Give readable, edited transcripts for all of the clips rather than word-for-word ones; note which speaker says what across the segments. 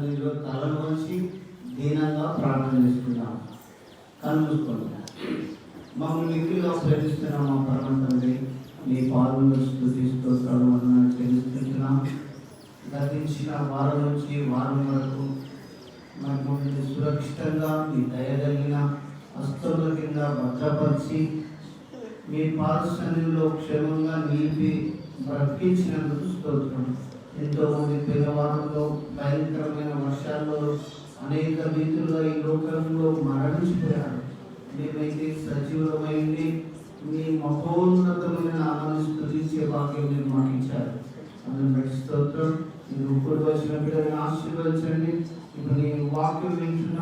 Speaker 1: సన్నిధిలో తలను వంచి దీనంగా ప్రార్థన చేసుకుందాం. కళ్ళు మూసుకోండి. మమ్మల్ని మిక్కిలిగా ప్రేమిస్తున్న మా పరమ తండ్రి, మీ పాదములు స్తుతి స్తోత్రాలు వందనాలు చెల్లిస్తున్నాం. గతించిన వారం నుంచి వారం వరకు మమ్మల్ని సురక్షితంగా మీ దయగలిగిన హస్తముల కింద భద్రపరిచి మీ పాదసన్నిధిలో క్షేమంగా నిలిపి బ్రతికించినందుకు స్తోత్రం. ఎంతోమంది పేదవారంలో భయంకరమైన వర్షాల్లో అనేక రీతుల్లో ఈ లోకంలో మరణించిపోయారు. మేమైతే సజీవమైంది మీ మహోన్నతమైన నామాన్ని స్తుతించే భాగ్యం మీరు మాకు ఇచ్చారు. అందుని బట్టి స్తోత్రం. మీరు ఇప్పుడు వచ్చిన బిడ్డలను ఆశీర్వదించండి. ఇప్పుడు నేను వాక్యం వింటున్న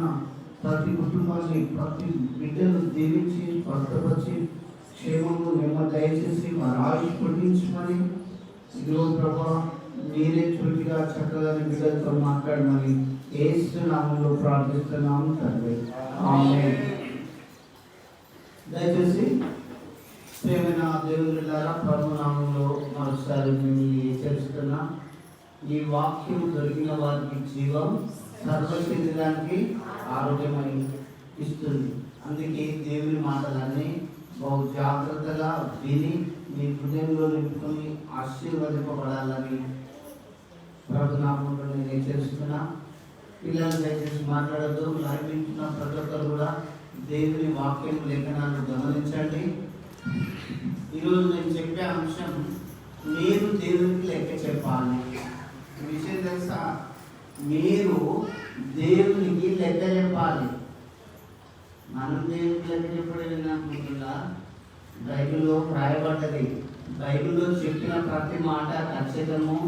Speaker 1: ప్రతి కుటుంబాన్ని, ప్రతి బిడ్డను దీవించి భద్రపరిచి క్షేమము నెమ్మది దయచేసి వారి ఆయుష్ పొడిగించమని ఈరోజు ప్రభా మీరే చురుకుగా చక్కగా బిడ్డలతో మాట్లాడమని యేసు నామములో ప్రార్థిస్తున్నాము తండ్రి. ఆమేన్. దయచేసి ప్రేమైన దేవుళ్ళారా, ప్రభు నామములో మరోసారి మిమ్మల్ని హెచ్చరిస్తున్నా. ఈ వాక్యం దొరికిన వారికి జీవం, సర్వ శరీరానికి ఆరోగ్యమై ఇస్తుంది. అందుకే దేవుని మాటలన్నీ బహు జాగ్రత్తగా విని మీ హృదయంలో నింపుకొని ఆశీర్వదింపబడాలని ప్రభు నామంలో నేను హెచ్చరిస్తున్నా. పిల్లలు దయచేసి మాట్లాడద్దు. లైవించిన ప్రతి ఒక్కరు కూడా దేవుని వాక్యం లేఖనాలను గమనించండి. ఈరోజు నేను చెప్పే అంశం, మీరు దేవునికి లెక్క చెప్పాలి. విషయం తెలుసా? మీరు దేవునికి లెక్క చెప్పాలి. మనం దేవునికి లెక్క చెప్పడం విన్నాకుండా బైబిల్లో రాయబడ్డది. బైబిల్లో చెప్పిన ప్రతి మాట ఖచ్చితము,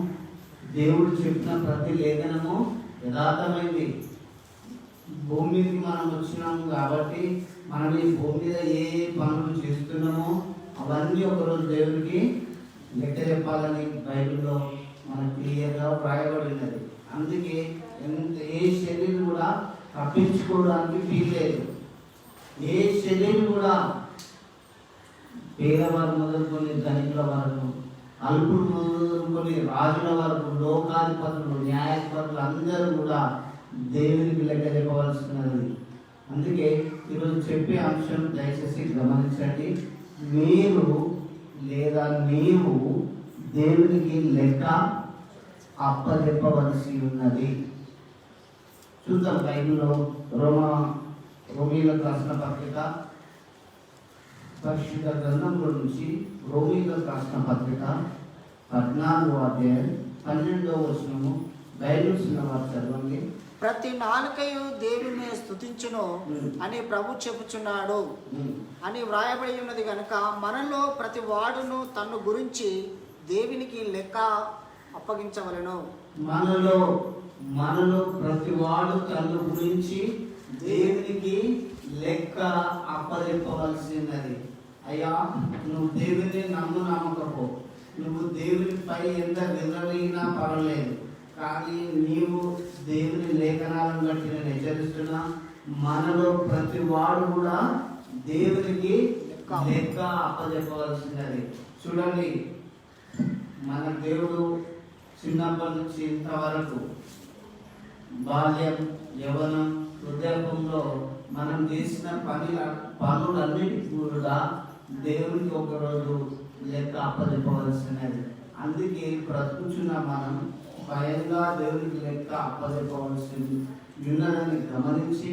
Speaker 1: దేవుడు చెప్పిన ప్రతి లేఖనము యథార్థమైంది. భూమి మీదకి మనం వచ్చినాము కాబట్టి మనం ఈ భూమి మీద ఏ పనులు చేస్తున్నామో అవన్నీ ఒకరోజు దేవుడికి లెక్క చెప్పాలని బైబిల్లో మనకు క్లియర్గా రాయబడినది. అందుకే ఏ శరీరం కూడా తప్పించుకోవడానికి వీల్లేదు. ఏ శరీరం కూడా పేదవారు మొదలుకొని ధనికుల వరకు, అల్పుడు మొదలుకొని రాజుల వరకు, లోకాధిపతులు, న్యాయాధిపతులు అందరూ కూడా దేవునికి లెక్క చెప్పవలసినది. అందుకే ఈరోజు చెప్పే అంశం దయచేసి గమనించండి. మీరు లేదా నీవు దేవునికి లెక్క అప్పచెప్పవలసి ఉన్నది. చూద్దాం బైబిల్లో రోమీలకు రాసిన పత్రిక పరిశుద్ధ గ్రంథంలో నుంచి రోమీలకు రాసిన పత్రిక 14వ అధ్యాయం 12వ వచనము. బైబిల్ చిన్నవారు చదవండి.
Speaker 2: ప్రతి నాలుకయు దేవుని స్తుతించును అని ప్రభు చెప్పుచున్నాడు అని వ్రాయబడి ఉన్నది కనుక మనలో ప్రతి వాడును తన్ను గురించి దేవునికి లెక్క అప్పగించవలెను.
Speaker 1: మనలో ప్రతి వాడు తన్ను గురించి దేవునికి లెక్క అప్పచెప్పవలసినది. అయ్యా, నువ్వు దేవుని నమ్మకపో, నువ్వు దేవునిపై ఎంత వివరమైనా పర్వాలేదు, కానీ నీవు దేవుని లేఖనాలను బట్టి నేను హెచ్చరిస్తున్నా, మనలో ప్రతి వాడు కూడా దేవునికి లెక్క అప్పచెప్పవలసినది. చూడండి, మన దేవుడు చిన్నప్పటి నుంచి ఇంతవరకు బాల్యం, యవ్వనం, వృద్ధాప్యంలో మనం చేసిన పనులన్నిటికీ కూడా దేవునికి ఒకరోజు లెక్క అప్పచెప్పవలసినది. అందుకే బ్రతుకుచున్న మనం భయంగా దేవునికి లెక్క అప్పచెప్పవలసింది ఉన్నదని గమనించి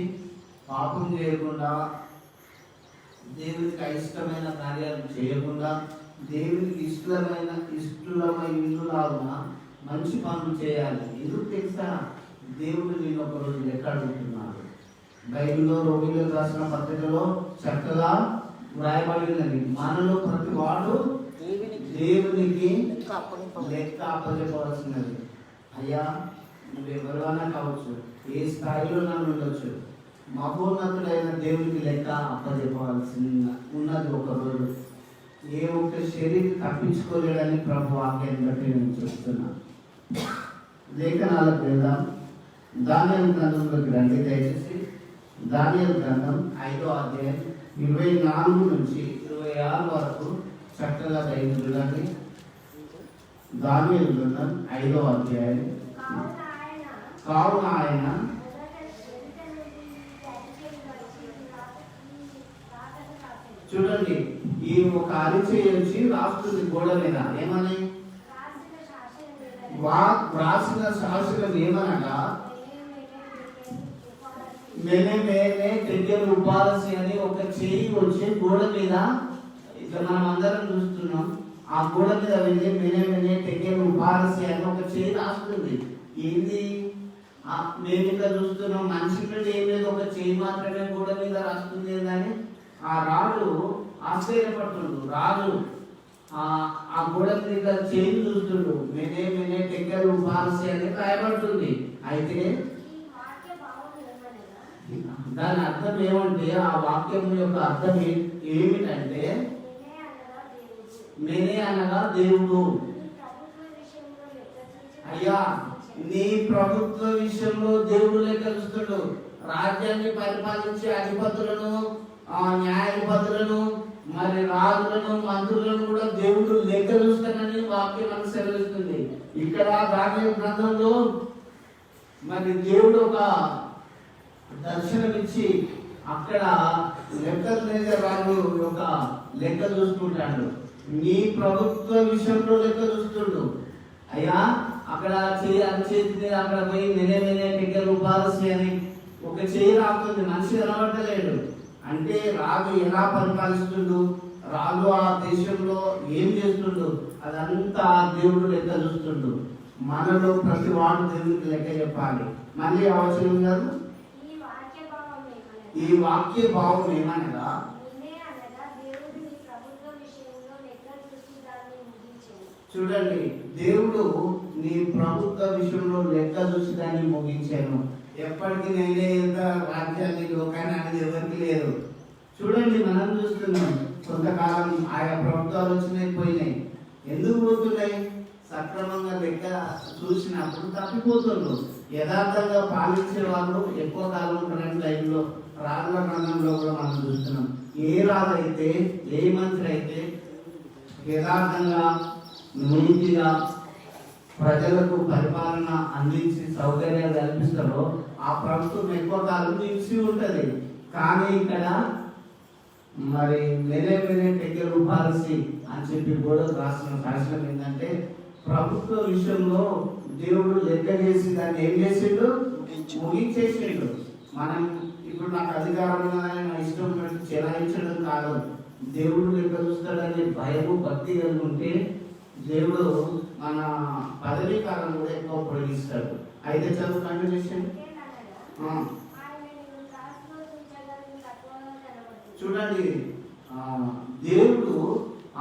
Speaker 1: పాపం చేయకుండా, దేవునికి అయిష్టమైన కార్యాలు చేయకుండా, దేవునికి ఇష్టమైన మంచి పనులు చేయాలి. ఎందుకు తెలుసా? దేవుడు నేను ఒకరోజు లెక్క అడుగుతున్నాడు. బైబిల్లో రోమిలకు రాసిన పత్రికలో చక్కగా వ్రాయబడినది. మనలో ప్రతి వాడు దేవునికి లెక్క అప్పచెప్పవలసినది. అయ్యా, నువ్వు ఎవరైనా కావచ్చు, ఏ స్థాయిలో నన్ను ఉండొచ్చు, మహోన్నతుడైన దేవునికి లెక్క అప్పచెప్పవలసి ఉన్నది ఒకరోజు. ఏ ఒక్క శరీరం తప్పించుకోలేడని ప్రభు వాక్యాన్ని బట్టి నేను చెప్తున్నా. లేఖనాలకు వెళ్దాం. దానియేలు గ్రంథంలోకి రండి దయచేసి. దానియేలు గ్రంథం 5వ అధ్యాయం 24 నుంచి 26 వరకు చక్కగా దయచేసి. దానియేలు గ్రంథం 5వ అధ్యాయం కావున ఆయన చూడండి, ఈ ఒక అరిచేయి వచ్చి రాస్తుంది గోడ మీద ఏమని రాసిన శాసనం ఏమనగా మేనే తెగ్గలు ఉపారసి అని ఒక చేయి వచ్చి గోడ మీద ఇట్లా మనం అందరం చూస్తున్నాం. ఆ గోడ మీద వెళ్ళి మేనే తెగ్గలు ఉపారసి అని ఒక చేయి రాస్తుంది. ఏంది మేము ఇక్కడ చూస్తున్నాం, మనిషి నుండి ఏం లేదు, ఒక చేయి మాత్రమే గోడ మీద రాస్తుంది అని ఆ రాజు ఆశ్చర్యపడుతుండు. రాజు ఆ గోడ మీద చేయి చూస్తుండు. మేనే తెగ్గలు ఉపారసి అని రాయబడుతుంది. అయితే దాని అర్థం ఏమంటే, ఆ వాక్యం యొక్క అర్థం ఏమిటంటే మేనే అనగా దేవుడు. అయ్యా, నీ ప్రభుత్వ విషయంలో దేవుడు లెక్క చూస్తాడు. రాజ్యాన్ని పరిపాలించే అధిపతులను, న్యాయాధిపతులను, మరి రాజులను, మంత్రులను కూడా దేవుడు లెక్క చూస్తానని వాక్యం మనకు సెలవిస్తుంది. ఇక్కడ దానియేలు గ్రంథంలో మరి దేవుడు ఒక దర్శనమిచ్చి అక్కడ నెబుకద్నెజరు యొక్క లెక్క చూసుకుంటాడు. నీ ప్రభుత్వ విషయంలో లెక్క చూస్తుండు. అయ్యా, అక్కడ చేతి అక్కడ పోయి మేనే తెగ్గలు ఉపారసి అని ఒక చేయి రాస్తుంది. మనిషి కనబడలేడు. అంటే రాజు ఎలా పరిపాలిస్తుండు, రాజు ఆ దేశంలో ఏం చేస్తుండు, అదంతా దేవుడు లెక్క చూస్తుండు. మనలో ప్రతి వాడు దేవుడికి లెక్క చెప్పాలి. మళ్ళీ అవసరం కాదు. ఈ వాక్య భావం ఏమనగా చూడండి, దేవుడు నీ ప్రభుత్వ విషయంలో లెక్క చూసి దాన్ని ముగించాను. ఎప్పటికీ నేనే ఎంత రాజ్యాన్ని లోకాన్ని అనేది ఎవరికి లేదు. చూడండి, మనం చూస్తున్నాం కొంతకాలం ఆయా ప్రభుత్వాలు వచ్చినాయి, పోయినాయి. ఎందుకు పోతున్నాయి? సక్రమంగా లెక్క చూసినప్పుడు తప్పిపోతుండ్రు. యథార్థంగా పాలించే వాళ్ళు ఎక్కువ కాలం ఉంటారని లైఫ్లో రాజుల గ్రంథంలో కూడా మనం చూస్తున్నాం. ఏ రాజు అయితే, ఏ మంత్రి అయితే యథార్థంగా నీతిగా ప్రజలకు పరిపాలన అందించి సౌకర్యాలు కల్పిస్తారో ఆ ప్రభుత్వం ఎక్కువ కాలం నిలిచి ఉంటుంది. కానీ ఇక్కడ మరి మేనే తెగ్గలు ఉపారసి అని చెప్పి కూడా రాసిన శాసనం ఏంటంటే, ప్రభుత్వ విషయంలో దేవుడు లెక్క చేసి దాన్ని ఏం చేసిండు, ముగించేసిండు. మనం ఇప్పుడు నాకు అధికారం ఉన్నదని నా ఇష్టం చెలాయించడం కాదు. దేవుడు లెక్క చూస్తాడని భయము భక్తి కలిగి ఉంటే దేవుడు మన పదవీ కాలం కూడా ఎక్కువ పొడిగిస్తాడు. అయితే చదువు కంటిన్యూషన్. చూడండి, దేవుడు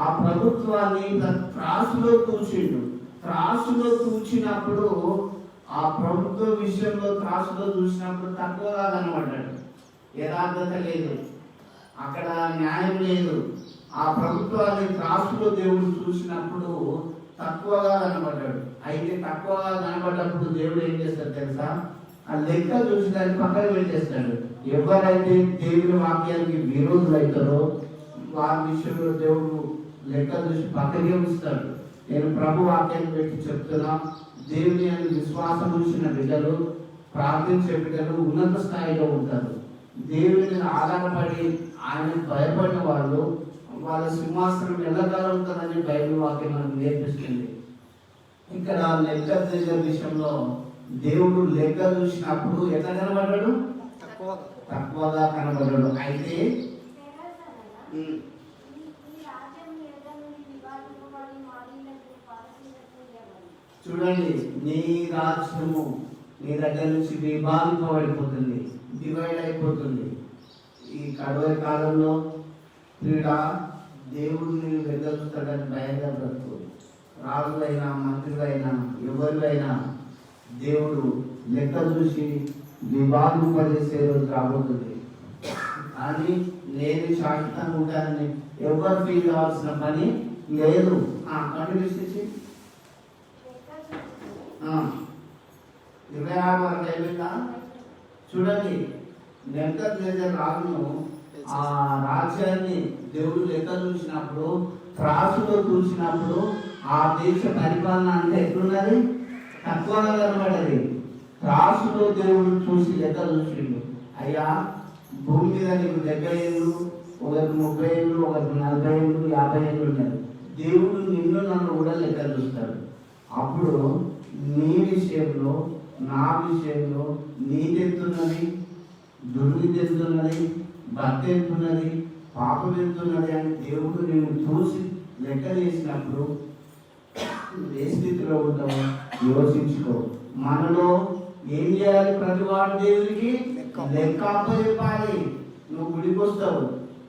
Speaker 1: ఆ ప్రభుత్వాన్ని త్రాసులో కూర్చుండు. త్రాసులో కూర్చున్నప్పుడు ఆ ప్రభుత్వ విషయంలో త్రాసులో చూసినప్పుడు తక్కువగా కనబడ్డాడు. యథార్థత లేదు, అక్కడ న్యాయం లేదు. ఆ ప్రభుత్వాన్ని త్రాసులో దేవుడు చూసినప్పుడు తక్కువగా కనబడ్డాడు. అయితే తక్కువగా కనబడ్డప్పుడు దేవుడు ఏం చేస్తాడు తెలుసా? ఆ లెక్క చూసి దాన్ని పక్కన పెట్టేస్తాడు. ఎవరైతే దేవుని వాక్యానికి విరోధులు అవుతారో వారి విషయంలో దేవుడు లెక్క చూసి పక్కనే ఉంచుతాడు. నేను ప్రభు వాక్యాన్ని పెట్టి చెప్తున్నా, దేవుని అని విశ్వాసం ఉంచిన బిడ్డలు, ప్రార్థించే బిడ్డలు ఉన్నత స్థాయిలో ఉంటారు. దేవుని ఆధారపడి ఆయన భయపడిన వాళ్ళు వాళ్ళ సింహాసనం ఎల్లకాలం ఉంటుందని బైబిల్ వాక్యం మనకు నేర్పిస్తుంది. ఇక్కడ లెక్క విషయంలో దేవుడు లెక్క చూసినప్పుడు ఎట్లా కనబడ్డాడు? తక్కువగా కనబడ్డాడు. అయితే చూడండి, నీ రాజ్యము నీ దగ్గర నుంచి విభాగింపబడిపోతుంది, డివైడ్ అయిపోతుంది. ఈ కడవ కాలంలో క్రీడ దేవుడిని వెదలుస్తాడని భయంగా బ్రతుకు. రాజులైనా మంత్రులైనా ఎవరికైనా దేవుడు లెక్క చూసి విభాగింపజేసే రోజు రాబోతుంది. కానీ నేను శాంతంగా ఉంటానని ఎవరు ఫీల్ కావాల్సిన పని లేదు. కంటిన్యూస్ 26 వరకు అయిపోయిందా? చూడండి, నెబుకద్నెజరు రాజును ఆ రాజ్యాన్ని దేవుడు లెక్క చూసినప్పుడు, త్రాసులో చూసినప్పుడు ఆ దేశ పరిపాలన అంటే ఎట్లున్నది? తక్కువగా కనబడేది. త్రాసు లాస్ట్లో దేవుడు చూసి లెక్క చూసిండు. అయ్యా, భూమి మీద నీకు 70 ఏళ్ళు, ఒకరికి 30 ఏళ్ళు, ఒకరికి 40 ఏళ్ళు, 50 ఏళ్ళు ఉన్నాయి. దేవుడు నిన్ను నన్ను కూడా లెక్క చూస్తాడు. అప్పుడు నీ విషయంలో, నా విషయంలో నీతి ఎంతున్నది, దుర్విధి ఎంతున్నది, భక్తి ఎంతున్నది, పాపం ఎంతున్నది అని దేవుడు నేను చూసి లెక్క చేసినప్పుడు ఏ స్థితిలో ఉంటామో యోచించుకో. మనలో ఏం చేయాలి? ప్రతి వాడు దేవుడికి లెక్క అప్పచెప్పాలి. నువ్వు గుడికి వస్తావు,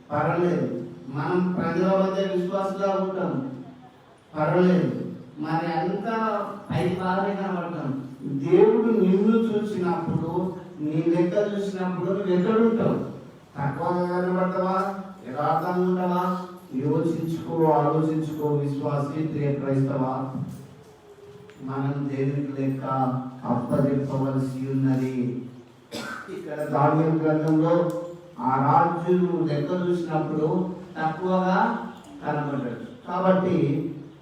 Speaker 1: పర్వాలేదు. మనం ప్రజల మధ్య విశ్వాసంగా ఉంటాం, పర్వాలేదు. మరి అంతా పైకి బాగానే కనబడతాం. దేవుడు నిన్ను చూసినప్పుడు, నీ లెక్క చూసినప్పుడు నువ్వు ఎక్కడుంటావు? తక్కువగా కనబడతావా? యథార్థంగా ఉంటావా? యోచించుకో, ఆలోచించుకో. విశ్వాసి ప్రియ క్రైస్తవా, మనం దేవునికి లెక్క అప్పచెప్పవలసి ఉన్నది. ఇక్కడ దానియేలు గ్రంథంలో ఆ రాజు లెక్క చూసినప్పుడు తక్కువగా కనబడ్డాడు. కాబట్టి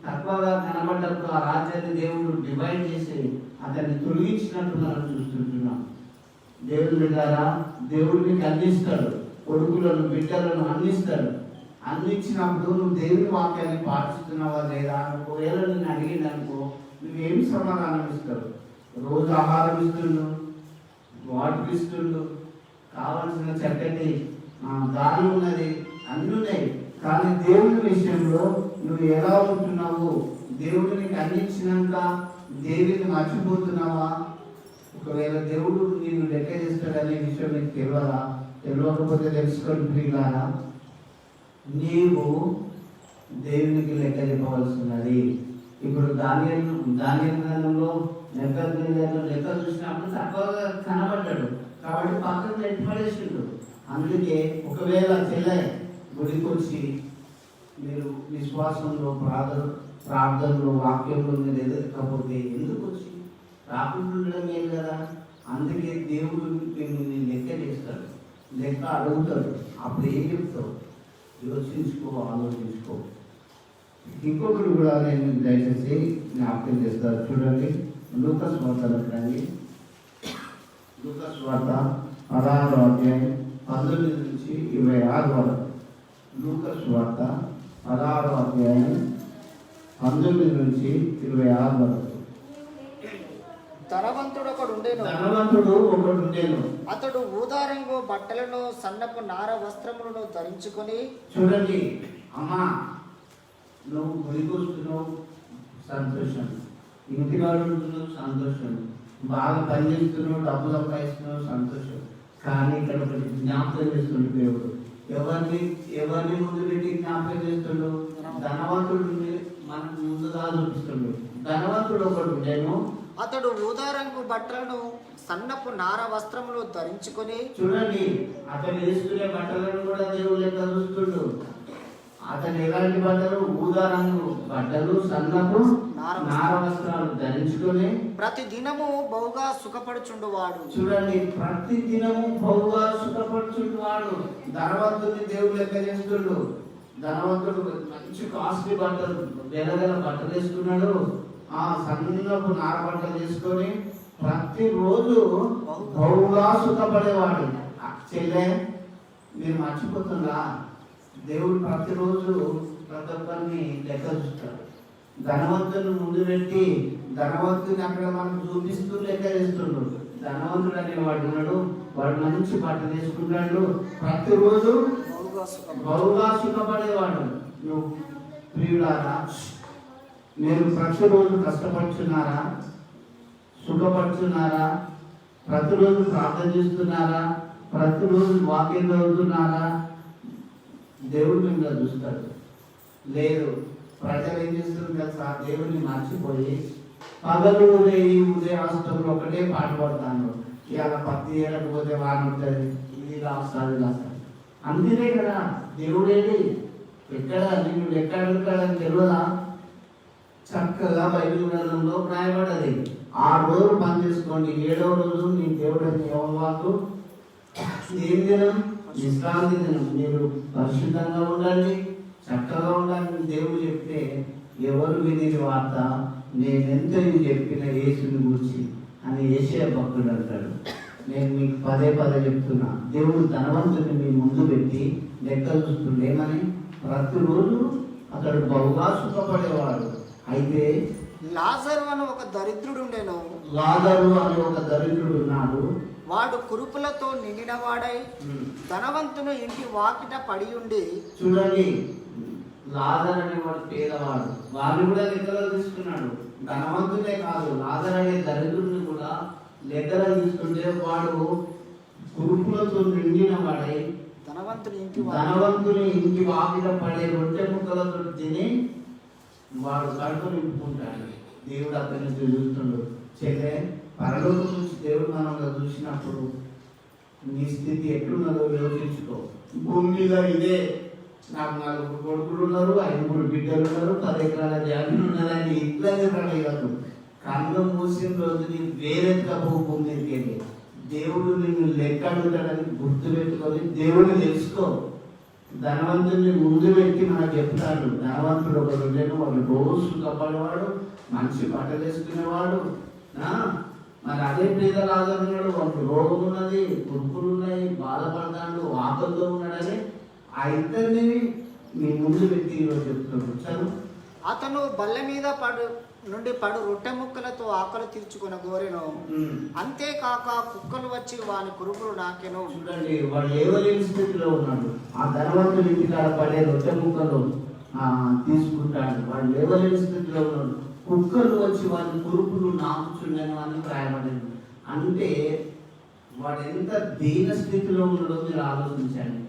Speaker 1: తక్కువగా కనబడ్డప్పుడు ఆ రాజ్యాన్ని దేవుడు డివైడ్ చేసి అతన్ని తొలగించినట్టు మనం చూస్తుంటున్నాం. దేవుడు బిడ్డారా, దేవుడు నీకు అందిస్తాడు, కొడుకులను బిడ్డలను అందిస్తాడు. అందించినప్పుడు నువ్వు దేవుని వాక్యాన్ని పాటిస్తున్నావా లేదా? ఒకవేళ నేను అడిగిందనుకో, నువ్వేమి సమాధానం ఇస్తావు? రోజు ఆహారం ఇస్తుండు, వాటర్ ఇస్తుండు, కావలసిన చక్కటి దారి ఉన్నది, అన్నీ ఉన్నాయి. కానీ దేవుని విషయంలో నువ్వు ఎలా ఉంటున్నావు? దేవుడు నీకు అందించినాక దేవుని మర్చిపోతున్నావా? ఒకవేళ దేవుడు నేను లెక్క చేస్తాడనే విషయం నీకు తెలియదా? తెలియకపోతే తెలుసుకొని ప్రియులారా, నీవు దేవునికి లెక్క చెప్పవలసి ఉన్నది. ఇప్పుడు దానియేలు గ్రంథంలో లెక్క చూసినప్పుడు తక్కువగా కనబడ్డాడు కాబట్టి పక్కన నెట్టి పడేసిండు. అందుకే ఒకవేళ చెల్లె గుడికి వచ్చి మీరు విశ్వాసంలో, ప్రార్థనలో, వాక్యంలో మీరు ఎదగకపోతే ఎందుకు వచ్చి రాకుండా ఉండడం లేదు కదా. అందుకే దేవుడు నేను లెక్క చేస్తాడు, లెక్క అడుగుతాడు. అప్పుడు ఏం చెప్తావు? యోచించుకో, ఆలోచించుకో. ఇంకొకటి కూడా నేను దయచేసి జ్ఞాపకం చేస్తాను. చూడండి, లూకా సువార్తలోకి రండి. లూకా సువార్త 16వ అధ్యాయం 19 నుంచి 26 వరకు. లూకా సువార్త 16వ అధ్యాయం 19 నుంచి 26 వరకు.
Speaker 2: ధనవంతుడు
Speaker 1: ఒకడు ఉండేను.
Speaker 2: అతడు ఊదా రంగు బట్టలను, సన్నపు నార వస్త్రములను ధరించుకొని.
Speaker 1: చూడండి అమ్మా, నువ్వు గుడికి వస్తున్నావు, సంతోషం. ఇంటికాడు ఉంటున్నావు, సంతోషం. బాగా పనిచేస్తున్నావు, డబ్బులు సంపాదిస్తున్నావు, సంతోషం. కానీ ఇక్కడ ఒకటి జ్ఞాపకం చేస్తుండే దేవుడు. ఎవరిని ముందు పెట్టి జ్ఞాపకం చేస్తుండు? ధనవంతుడు మనకు ముందుగా చూపిస్తుండు. ధనవంతుడు ఒకడు నేను.
Speaker 2: అతడు ఊదా రంగు బట్టలను, సన్నపు నార వస్త్రములు ధరించుకొని.
Speaker 1: చూడండి, అతను వేసుకునే బట్టలను కూడా దేవుడు లెక్క చూస్తుండు. అతను ఎలాంటి బట్టలు? ఊదా రంగు బట్టలు, సన్నపు నార వస్త్రాలు ధరించుకొని
Speaker 2: ప్రతి దినము బహుగా సుఖపడుచుండువాడు.
Speaker 1: చూడండి, ప్రతి దినము బహుగా సుఖపడుచుండువాడు. ధనవంతుడిని దేవుడు లెక్క చేస్తుండు. ధనవంతుడు మంచి కాస్ట్లీ బట్టలు, వెలగల బట్టలు వేసుకున్నాడు. సన్నపు నార బట్టలు వేసుకొని ప్రతిరోజు బహుగా సుఖపడేవాడు. చెల్లె, మీరు మర్చిపోతుందా? దేవుడు ప్రతిరోజు ప్రతి ఒక్కరిని లెక్క చూస్తాడు. ధనవంతుని ముందు పెట్టి ధనవంతుని అక్కడ మనం చూపిస్తూ లెక్క చేస్తుండ్రు. ధనవంతుడు అనేవాడు ఉన్నాడు, వాడు మంచి బట్టలు వేసుకుంటాడు, ప్రతిరోజు బహుగా సుఖపడేవాడు. నువ్వు ప్రియులారా, మీరు ప్రతిరోజు కష్టపడుతున్నారా? సుఖపడుతున్నారా? ప్రతిరోజు ప్రార్థన చేస్తున్నారా? ప్రతిరోజు వాక్యం చదువుతున్నారా? దేవుడు మిమ్మల్ని చూస్తాడు. లేదు, ప్రజలు ఏం చేస్తున్నారు తెలుసా? దేవుడిని మర్చిపోయి పగలు రేయి ఉదయాస్తంలో ఒకటే పాట పడతాను. ఇవాళ 10 ఏళ్ళకి పోతే వాన ఉంటుంది, ఇది రాస్తాడు రాస్తాడు. అందుకే కదా దేవుడేది ఎక్కడ నిన్ను ఎక్కడ అడుగుతాడని తెలియదా? చక్కగా బైబిల్ గ్రంథంలో రాయబడ్డది. 6 రోజులు పని చేసుకోండి, 7వ రోజు నీ దేవుడు యెహోవాకు ఏం దినం? విశ్రాంతి దినం. మీరు పరిశుద్ధంగా ఉండండి, చక్కగా ఉండాలని దేవుడు చెప్తే ఎవరు విని వార్త? నేనెంత చెప్పిన యేసుని గురించి అని యేషయా భక్తుడు అంటాడు. నేను మీకు పదే పదే చెప్తున్నా, దేవుడు ధనవంతుని మీ ముందు పెట్టి లెక్క చూస్తుండే ఏమని, ప్రతిరోజు అతడు బహుగా సుఖపడేవాడు. అయితే
Speaker 2: లాజరు అని ఒక దరిద్రుడు ఉండెను.
Speaker 1: లాజరు అని ఒక దరిద్రుడు ఉన్నాడు.
Speaker 2: వాడు కురుపులతో నిండినవాడై ధనవంతుని ఇంటి వాకిట పడి ఉండి.
Speaker 1: చూడండి, లాజర్ అనేవాడు పేదవాడు, వాడిని కూడా లెక్కలో తీసుకున్నాడు. ధనవంతుడే కాదు, లాజర్ అనే దరిద్రుడిని కూడా లెక్కలో తీసుకుంటే వాడు కురుపులతో నిండిన వాడై ధనవంతుని ఇంటి వాకిట పడే రొట్టె ముక్కలతో తిని వాడు కడుపు నింపుకుంటాడు. దేవుడు అతన్ని చూస్తుండు. చెల్లె, పరలోకం నుంచి దేవుడు మనల్ని చూసినప్పుడు నీ స్థితి ఎట్లున్నదో యోచించుకో. భూమి మీద ఇదే, నాకు 4 కొడుకులు ఉన్నారు, 5 బిడ్డలు ఉన్నారు, 10 ఎకరాల జమీన్ ఉన్నదని ఇట్లాగే పడేయదు. కళ్ళు మూసిన రోజు నీ వేరెంత భూమి మీదకి దేవుడు నిన్ను లెక్క అడుగుతాడని గుర్తు పెట్టుకొని దేవుడిని తెలుసుకో. ధనవంతుని ముందు పెట్టి మనకు చెప్తాడు. ధనవంతుడు ఒక రోజు వాడు రోజు సుఖపడేవాడు, మంచి బట్టలు వేసుకునేవాడు. మరి అదే పేద లాజరున్నాడు, వాడు రోగం ఉన్నది, కురుపులు ఉన్నాయి, బాధపడతాడు, ఆకలితో ఉన్నాడని ఆ ఇద్దరిని మీ ముందు పెట్టి ఈరోజు చెప్తున్నాడు. చదువు.
Speaker 2: అతను బల్ల మీద పడు రొట్టె ముక్కలతో ఆకలి తీర్చుకున్న గోరెను. అంతేకాక కుక్కలు వచ్చి వాని కురుపులు నాకెను.
Speaker 1: చూడండి, వాడు లేవలేని స్థితిలో ఉన్నాడు. ఆ ధనవంతుడి ఇంటికాడ పడే రొట్టె ముక్కలు తీసుకుంటాడు. వాడు లేవలేని స్థితిలో ఉన్నాడు. కుక్కలు వచ్చి వాని కురుపులు నాకుచుండని అని రాయబడింది. అంటే వాడు ఎంత దీన స్థితిలో ఉన్నాడో మీరు ఆలోచించండి.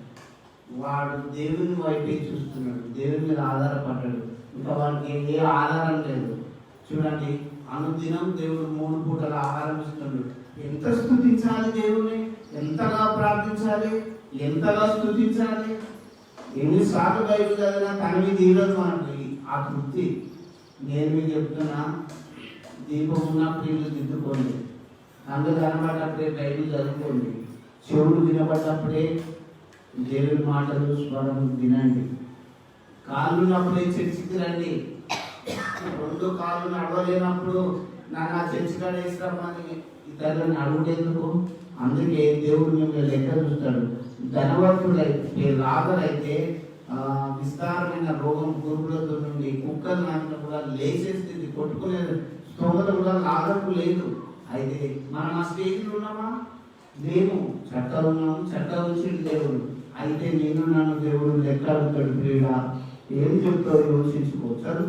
Speaker 1: వాడు దేవుని వైపే చూస్తున్నాడు, దేవుని మీద ఆధారపడ్డాడు. ఇంకా వాడికి ఏ ఆధారం లేదు. చూడండి, అనుదినం దేవుడు 3 పూటల ఆహారం ఇస్తున్నాడు. ఎంత స్తుతించాలి దేవుని, ఎంతగా ప్రార్థించాలి, ఎంతగా స్తుతించాలి. ఎన్నిసార్లు బైబిల్ చదివినా తనవి తీరదు మనకి ఆ తృప్తి. నేను మీకు చెప్తున్నా, దీపం ఉన్నప్పుడు ఇల్లు దిద్దుకోండి, కళ్ళు కనబడ్డప్పుడే బైబిల్ చదువుకోండి, చెవులు వినబడ్డప్పుడే దేవుని మాటలు స్వరం వినండి, కాళ్ళు ఉన్నప్పుడే చర్చికి రండి. 2 కాళ్ళు నడవలేనప్పుడు నన్ను ఆ చర్చి కాడ వేస్తామని ఇతరులను అడుగుడేందుకు? అందుకే దేవుడు మిమ్మల్ని లెక్క చూస్తాడు. ధనవంతుడైతే లాభరైతే విస్తారమైన రోగం కురుపులతో నుండి కుక్కలు నాటిన కూడా లేచే స్థితి, కొట్టుకునే స్తోమత కూడా లాభకు లేదు. అయితే మనం ఆ స్టేజ్లో ఉన్నామా? లేము. చక్కగా ఉన్నాము, చక్కగా ఉంచి దేవుడు. అయితే నేను నన్ను దేవుడు లెక్క అడుగుతాడు. ప్రియుడా, ఏం చెప్తావు యోచించుకోవచ్చు.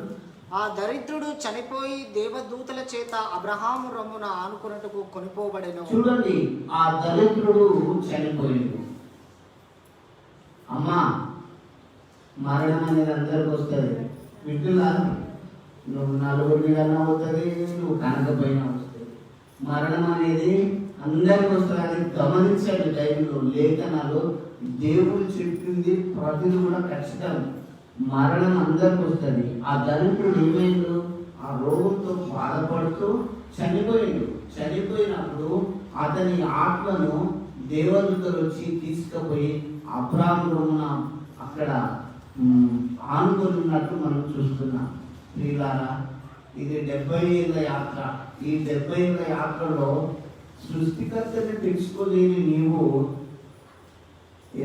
Speaker 2: ఆ దరిద్రుడు చనిపోయి దేవదూతల చేత అబ్రహాము రొమ్మున ఆనుకున్నట్టుకు కొనిపోబడెను.
Speaker 1: చూడండి, ఆ దరిద్రుడు చనిపోయింది. అమ్మా, మరణం అనేది అందరికి వస్తుంది. వింటున్నా? నువ్వు 4 కన్నా అవుతుంది, నువ్వు కనకపోయినా వస్తుంది. మరణం అనేది అందరికి వస్తుంది. అది గమనించండి. బైబిల్లో లేఖనాలు దేవుడు చెప్పింది ప్రతిదీ కూడా ఖచ్చితం. మరణం అందరికి వస్తుంది. ఆ దరిద్రుడు ఏమైందో ఆ రోగంతో బాధపడుతూ చనిపోయిండు. చనిపోయినప్పుడు అతని ఆత్మను దేవదూతలు వచ్చి తీసుకుపోయి అబ్రాహామున అక్కడ ఆనుకొని ఉన్నట్టు మనం చూస్తున్నాం. ప్రియులారా, ఇది 70 ఏళ్ళ యాత్ర. ఈ 70 ఏళ్ళ యాత్రలో సృష్టికర్తని తెలుసుకోలేని నీవు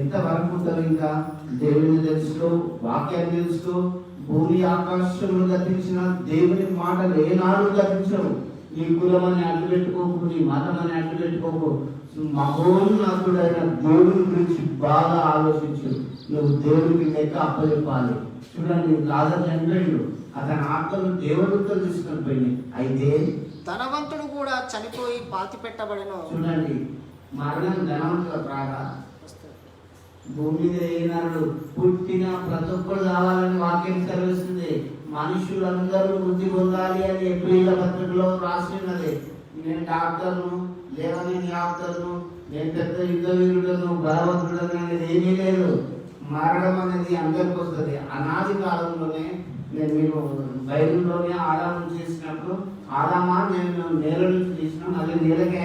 Speaker 1: ఎంతవరకు ఉంటావు? ఇంకా దేవుని తెలుసుకో, వాక్యాన్ని తెలుసుకో. భూమి ఆకాశములు గతించిన దేవుని మాటలు ఏనాడు గతించవు. నీ కులం అని అడ్డు పెట్టుకోకు, నీ మతం అని అడ్డు పెట్టుకోకు. మహోన్నతుడైన దేవుని గురించి బాగా ఆలోచించు. నువ్వు దేవుడికి లెక్క అప్పచెప్పాలి. చూడండి, లాజరు చనిపోయిండు, అతని ఆత్మను దేవుడితో తీసుకొని పోయింది. అయితే
Speaker 2: ధనవంతుడు కూడా చనిపోయి పాతి పెట్టబడెను.
Speaker 1: చూడండి, మరణం ధనవంతుల ప్రాగా భూమి మీద ఏనాడు పుట్టిన ప్రతి ఒక్కరు కావాలని వాక్యం సెలవిస్తుంది. మనుషులందరూ వృద్ధి పొందాలి అని ఏప్రిల్ పత్రికలో రాసి ఉన్నది. నేను డాక్టర్ను, లేదా నేను డాక్టర్ను, నేను పెద్ద యుద్ధ వీరుడను, బలవంతుడను అనేది ఏమీ లేదు. మరణం అనేది అందరికి వస్తుంది. అనాది కాలంలోనే మీరు బైబిల్లోనే ఆదాము చేసినప్పుడు, ఆదామా నేను నేల నుంచి తీసిన మళ్ళీ నేలకి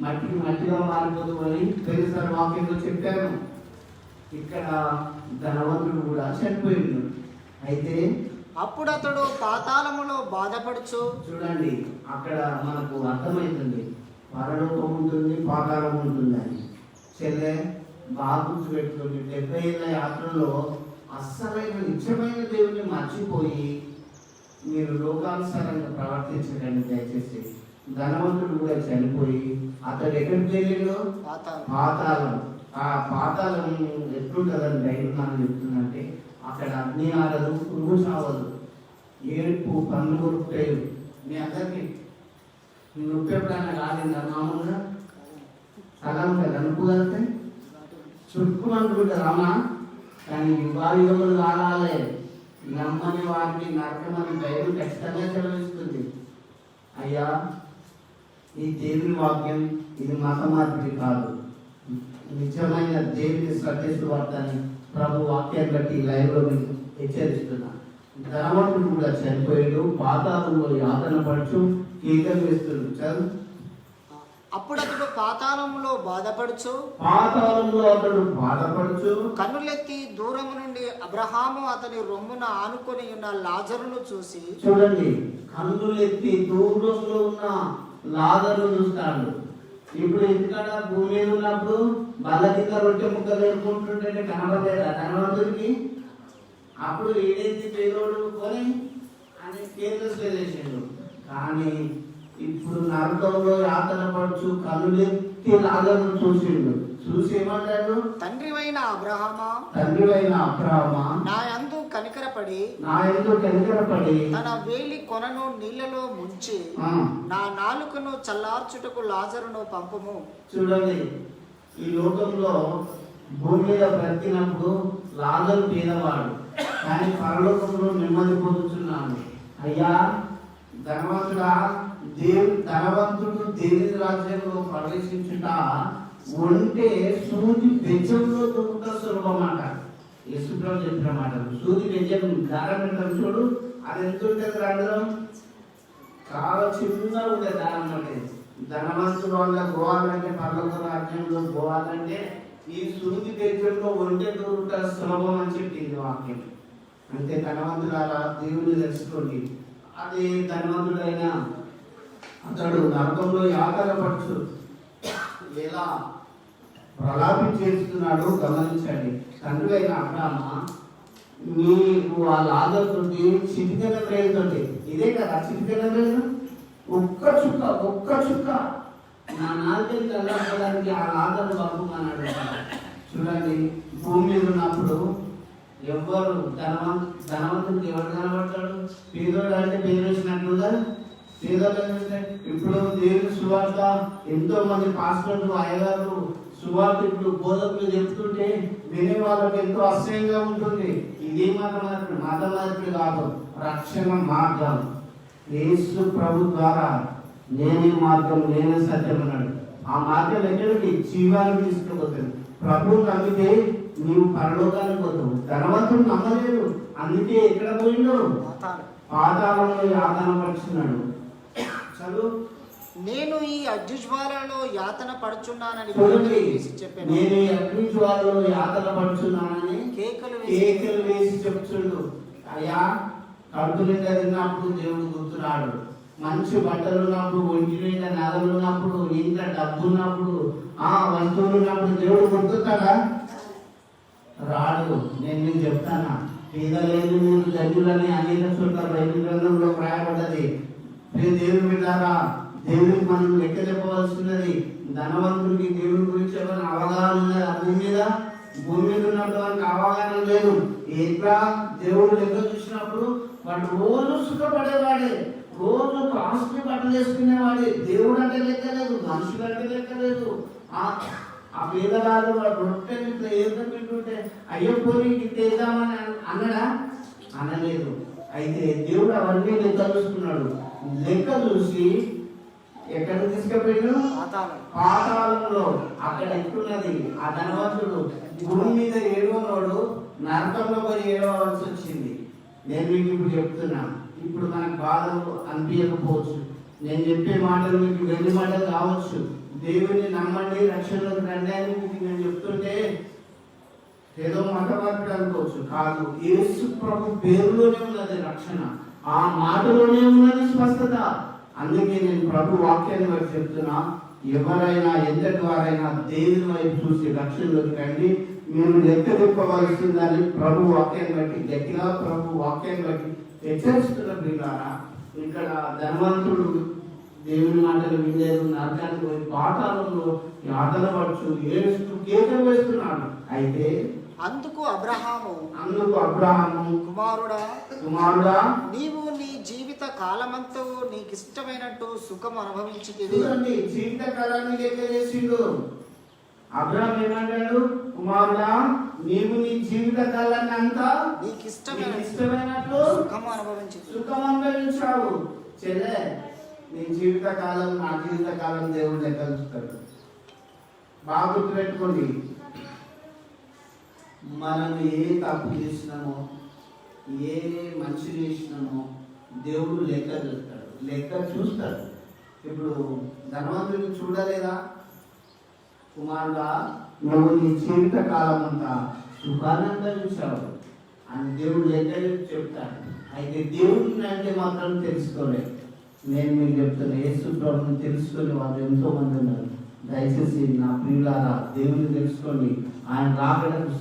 Speaker 1: మట్టికి మట్టిగా మారిపోదు అని పెరిసారి వాక్యంలో చెప్పాను. ఇక్కడ ధనవంతుడు కూడా చనిపోయిండు. అయితే
Speaker 2: అప్పుడు అతడు పాతాళములో బాధపడుచు.
Speaker 1: చూడండి, అక్కడ మనకు అర్థమవుతుంది పరలోకం ఉంటుంది, పాతాళం ఉంటుంది అని. చెల్లె బాగా గుర్తుపెట్టుకోండి, 70 ఏళ్ళ యాత్రలో అస్సలైన నిజమైన దేవుని మర్చిపోయి మీరు లోకానుసారంగా ప్రవర్తించకండి దయచేసి. ధనవంతుడు కూడా చనిపోయి అతడు ఎక్కడికి వెళ్ళాడు? పాతాళం. ఆ పాతాళం ఎట్లుంటుందని బయట మనం చెప్తుందంటే అక్కడ అగ్ని ఆడదు, పురుగు చావదు, ఏడుపు, పన్ను కొరుకుతాయి. మీ అందరికీ నొప్పి ఎప్పుడైనా కాలేదా? మామూలుగా అలా ఉంటుంది అనుకోగలిగితే చుట్టుకుంటుంటారు అమ్మా. కానీ యుగాయుగములు కాలాలే నమ్మని వారిని నరకమని బైబిల్ ఖచ్చితంగా చదివిస్తుంది. అయ్యా, ఈ దేవుని వాక్యం ఇది మత మార్పిడి కాదు, నిజమైన దేవుని సత్యవార్తని ప్రభు వాక్యాన్ని బట్టి లైవ్లో మీకు హెచ్చరిస్తున్నా. ధనవంతుడు కూడా చనిపోయాడు, పాతాళంలో యాతన పడుచు కీకలు వేస్తున్నాడు. చదువు.
Speaker 2: అప్పుడు అతడు పాతాళంలో బాధపడుచు, కన్నులెత్తి దూరము నుండి అబ్రహాము అతని రొమ్మున ఆనుకొని ఉన్న లాజరును చూసి.
Speaker 1: చూడండి, కన్నులెత్తి దూరంలో ఉన్న లాజరును చూస్తాడు. ఇప్పుడు ఎందుకన్నా భూమి మీద ఉన్నప్పుడు బల్ల కింద రొట్టె ముక్కలు వేసుకుంటుంటే కనబడలేదా ధనవంతుడికి? అప్పుడు ఏదైతే పేదోడు కొని అని కేర్లెస్ చేసిండు. కానీ ఇప్పుడు నరకంలో యాతన పడుచు కన్నులెత్తి లాజరును చూసిండు. చూసి ఏమంటాడు?
Speaker 2: తండ్రివైన అబ్రహామా,
Speaker 1: నా
Speaker 2: యందు కనికరపడి
Speaker 1: తన
Speaker 2: వేలి కొనను నీళ్లలో ముంచి నా నాలుకను చల్లార్చుటకు లాజరును పంపుము.
Speaker 1: చూడండి, ఈ లోకంలో భూమి మీద బ్రతికినప్పుడు లాజరు పేదవాడు, కానీ పరలోకంలో నెమ్మది పొందుతున్నాడు. అయ్యా ధనవంతుడు దేవుని రాజ్యంలో ప్రవేశించుట ఉంటే సూది బెజ్జంలో దూకుట సులభమాట. యేసుప్రభు చెప్పిన మాటలు. సూది బెజ్జం దారం పెట్టడం చూడు, అది ఎంత ఉంటుంది రంధ్రం? చాలా చిన్నగా ఉంటుంది దారం అంటే. ధనవంతుడు వల్ల పోవాలంటే, పర్లోక రాజ్యంలో పోవాలంటే ఈ సూది బెజ్జంలో ఒంటె దూకుట సులభం అని చెప్పింది వాక్యం. అంటే ధనవంతులారా దేవుని తెలుసుకోండి. అది ధనవంతుడైన అతడు నరకంలో యాతన పడుచు ఎలా ప్రలాపించేస్తున్నాడు గమనించండి. తండ్రి అయిన అబ్రామా, నీకు ఆ లాజరుతోటి చిటికెన వేలుతోటి, ఇదే కదా చిటికెన వేలు, ఒక్క చుక్క నా నాలుగని కలపడానికి ఆ లాజరు పంపుమన్నాడు. చూడండి, భూమి మీద ఉన్నప్పుడు ఎవరు ధనవంతుడికి ఎవరు కనబడతాడు? పేదోడు అంటే పేరు వేసినట్లుగా పేదోడు. ఇప్పుడు దేవుని సువార్త ఎంతో మంది పాస్టర్లు, అయ్యగారు, సువార్తికులు, బోధకులు చెప్తుంటే వినే వాళ్ళకి ఎంతో అసహ్యంగా ఉంటుంది. ఇది మత మార్పిడి కాదు, రక్షణ మార్గం. యేసు ప్రభు ద్వారా నేనే మార్గం, నేనే సత్యం అన్నాడు. ఆ మార్గం ఎక్కడికి? జీవానికి తీసుకుపోతుంది. ప్రభువు నమ్మితే నీవు పరలోకానికి పోతావు. ధనవంతుడు నమ్మలేడు, అందుకే ఎక్కడ పోయిండు? పాతాళంలో యాతన పడుచున్నాడు. చదువు.
Speaker 2: నేను ఈ అగ్నిజ్వాలలో యాతన పడుచున్నానని
Speaker 1: చెప్పాను. నేను ఈ అగ్నిజ్వాలలో యాతన పడుచున్నానని కేకలు వేసి చెప్తుండు. అయ్యా, కడుపు నిండా తిన్నప్పుడు దేవుడు గుర్తురాడు. మంచి బట్టలు ఉన్నప్పుడు, ఒంటి నిండా నగలు ఉన్నప్పుడు, ఇంట్లో డబ్బు ఉన్నప్పుడు, వస్తువులు ఉన్నప్పుడు దేవుడు గుర్తుతాడా? రాడు. నేను నీకు చెప్తానా, పేదలేదు మీరు ధన్యులని అనేక చోట్ల బైబిల్ గ్రంథంలో రాయబడ్డది. దేవుని విధారా, దేవునికి మనం లెక్క చెప్పవలసినది. ధనవంతుడికి దేవుని గురించి ఏమైనా అవగాహన ఉన్నది? భూమి మీద ఉన్నప్పుడు మనకు అవగాహన లేదు. ఎట్లా దేవుడు లెక్క చూసినప్పుడు వాడు రోజు సుఖపడేవాడే, రోజు కాస్ట్లీ బట్టలు వేసుకునేవాడే. దేవుడు అంటే లెక్క లేదు, మనుషులు అంటే లెక్క లేదు. ఆ పేదవాళ్ళు రొట్టెని ఇట్లా ఏరుకుంటుంటే అయ్యో పోయి ఇంత వేద్దామని అన్నడా? అనలేదు. అయితే దేవుడు అవన్నీ లెక్క చూసుకున్నాడు. లెక్క చూసి ఎక్కడ తీసుకుపోయాడు? పాతాళంలో. అక్కడ ఎక్కున్నది ఆ ధనవంతుడు. భూమి మీద ఏడవనోడు నరకంలో పోయి ఏడవలసి వచ్చింది. నేను మీకు ఇప్పుడు చెప్తున్నా. ఇప్పుడు మనకు బాధలు అనిపించకపోవచ్చు, నేను చెప్పే మాటలు మీకు వెళ్లి మాటలు కావచ్చు. దేవుని నమ్మండి, రక్షణలోకి రండి అని మీకు నేను చెప్తుంటే ఏదో మతవార్పుడు అనుకోవచ్చు, కాదు. యేసు ప్రభు పేరులోనే ఉన్నది రక్షణ, ఆ మాటలోనే ఉన్నది స్వస్థత. అందుకే నేను ప్రభు వాక్యాన్ని బట్టి చెప్తున్నా, ఎవరైనా ఎంతటి వారైనా దేవుని వైపు చూసి రక్షణలోకి రండి. మీరు లెక్క తిప్పవలసిందని ప్రభు వాక్యాన్ని బట్టి గట్టిగా ప్రభు వాక్యాన్ని బట్టి హెచ్చరిస్తున్న పిల్లారా. ఇక్కడ ధనవంతుడు దేవుని మాటలు వినలేదు, నరకానికి పోయి పాతాళంలో ఆటలు పడుచు ఏడుస్తూ కేకలు వేస్తున్నాడు. అయితే
Speaker 2: అందుకు అబ్రహాము
Speaker 1: కుమారుడా
Speaker 2: నీవు నీ జీవిత కాలమంతా నీకు ఇష్టమైనట్టు సుఖం అనుభవించింది.
Speaker 1: జీవిత కాలాన్ని లెక్క చేసిండు. అబ్రహాం ఏమంటాడు? కుమారుడా, నీవు నీ జీవిత కాలాన్ని అంతా
Speaker 2: నీకు ఇష్టమైనట్లు
Speaker 1: సుఖం అనుభవించావు. చెల్లె, నీ జీవిత కాలం నా జీవిత కాలం దేవుడు లెక్క చూస్తాడు. బాగా గుర్తుపెట్టుకోండి, మనం ఏ తప్పు చేసినామో ఏ మంచి చేసినామో దేవుడు లెక్క చూస్తాడు, లెక్క చూస్తాడు. ఇప్పుడు ధనవంతుడిని చూడలేదా? కుమారుడా, నువ్వు నీ జీవిత కాలం అంతా సుఖాన్ని అనుభవించావు అని దేవుడు లెక్క చెప్తాడు. అయితే దేవుడిని అంటే మాత్రం తెలుసుకోలేదు. నేను మీకు చెప్తున్నా, యేసు ప్రభువుని తెలుసుకునే వాళ్ళు ఎంతో మంది ఉన్నారు. దయచేసి నా ప్రియులారా, దేవుని తెలుసుకోండి. ఆయన రాకడకు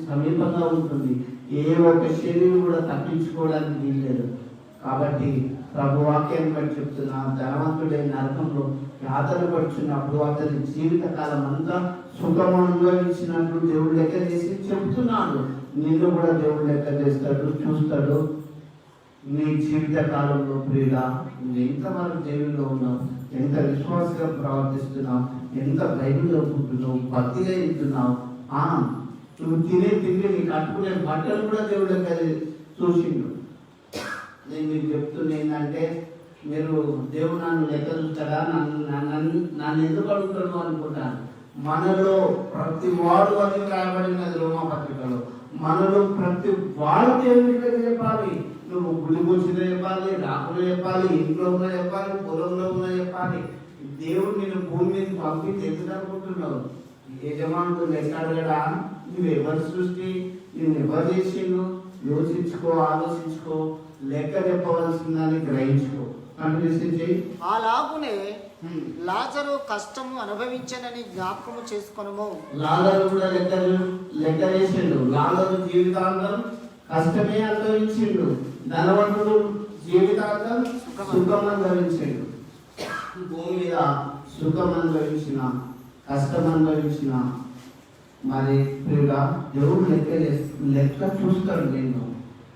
Speaker 1: సమీపంగా ఉంటుంది. ఏ ఒక్క శరీరం కూడా తప్పించుకోవడానికి వీల్లేదు. కాబట్టి ప్రభు వాక్యాన్ని బట్టి చెప్తున్నా, ధనవంతుడైన నరకంలో యాతన పడుచున్నప్పుడు అతని జీవిత కాలం అంతా సుఖం అనుభవించినట్లు దేవుడు లెక్క చేసి చెప్తున్నాడు. నిన్ను కూడా దేవుడు లెక్క చేస్తాడు, చూస్తాడు. నీ జీవిత కాలంలో ప్రియుడా, నువ్వు ఎంతవరకు దేవుల్లో ఉన్నావు, ఎంత విశ్వాసంగా ప్రవర్తిస్తున్నావు, ఎంత బైబిల్లో పుట్టున్నావు, భక్తిగా ఇస్తున్నావు. నువ్వు తినే తిండి, నీ కట్టుకునే బట్టలు కూడా దేవుడు లెక్క చూసిండు. నేను మీకు చెప్తున్నా ఏంటంటే, మీరు దేవుడు నన్ను లెక్క చూస్తాడా, నన్ను ఎందుకు అడుగుతాడు అనుకుంటాను. మనలో ప్రతి వాడు అని రాయబడినది రోమా పత్రికలో. మనలో ప్రతి వాడు దేవుడికి చెప్పాలి. నువ్వు గుడి కూర్చుని చెప్పాలి, రాకులు చెప్పాలి, ఇంట్లో ఉన్న చెప్పాలి, పొలంలో ఉన్న చెప్పాలి. దేవుడు నేను భూమి మీద పంపి ఎందుకు అనుకుంటున్నావు? యజమానుడు లెక్క అడగడా? నువ్వు ఎవరు సృష్టి, నేను ఎవరు చేసిండు? యోచించుకో, ఆలోచించుకో, లెక్క చెప్పవలసిందని గ్రహించుకో.
Speaker 2: అలాగునే లాజరు కష్టము అనుభవించనని జ్ఞాపకము చేసుకొనుము.
Speaker 1: లాజరు కూడా లెక్క చేసిండు. లాజరు జీవితాంతం కష్టమే అనుభవించిండు. ధనవంతుడు జీవితాంతం సుఖం అనుభవించిండు. భూమి మీద సుఖం అనుభవించిన, కష్టం అనుభవించిన, మరి ప్రియుగా దేవుడు లెక్క చూస్తాడు నేను.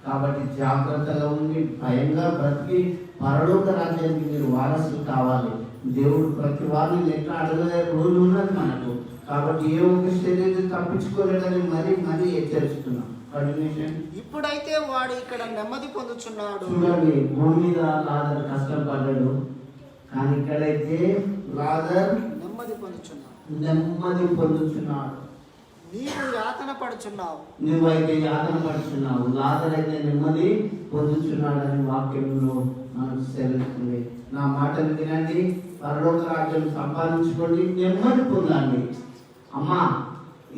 Speaker 1: కాబట్టి జాగ్రత్తగా ఉండి భయంగా బ్రతికి పరలోక రాజ్యానికి మీరు వారసులు కావాలి. దేవుడు ప్రతి వారిని లెక్క అడగలే రోజు ఉన్నది మనకు. కాబట్టి ఏ ఒక్క శరీరం తప్పించుకోలేదని మరీ హెచ్చరిస్తున్నాం.
Speaker 2: ఇప్పుడైతే వాడు ఇక్కడ నెమ్మది పొందుచున్నాడు.
Speaker 1: చూడండి, భూమి మీద లాజరు కష్టపడ్డాడు, కానీ ఇక్కడైతే లాజరు
Speaker 2: నెమ్మది
Speaker 1: పొందుచున్నాడు.
Speaker 2: నీవు యాతన పడుచున్నావు,
Speaker 1: నువ్వైతే యాతన పడుచున్నావు, లాజరు అయితే నెమ్మది పొందుచున్నాడని వాక్యంలో మనకు సెలవుతుంది. నా మాటలు వినండి, పరలోక రాజ్యం సంపాదించుకోండి, నెమ్మది పొందండి. అమ్మా,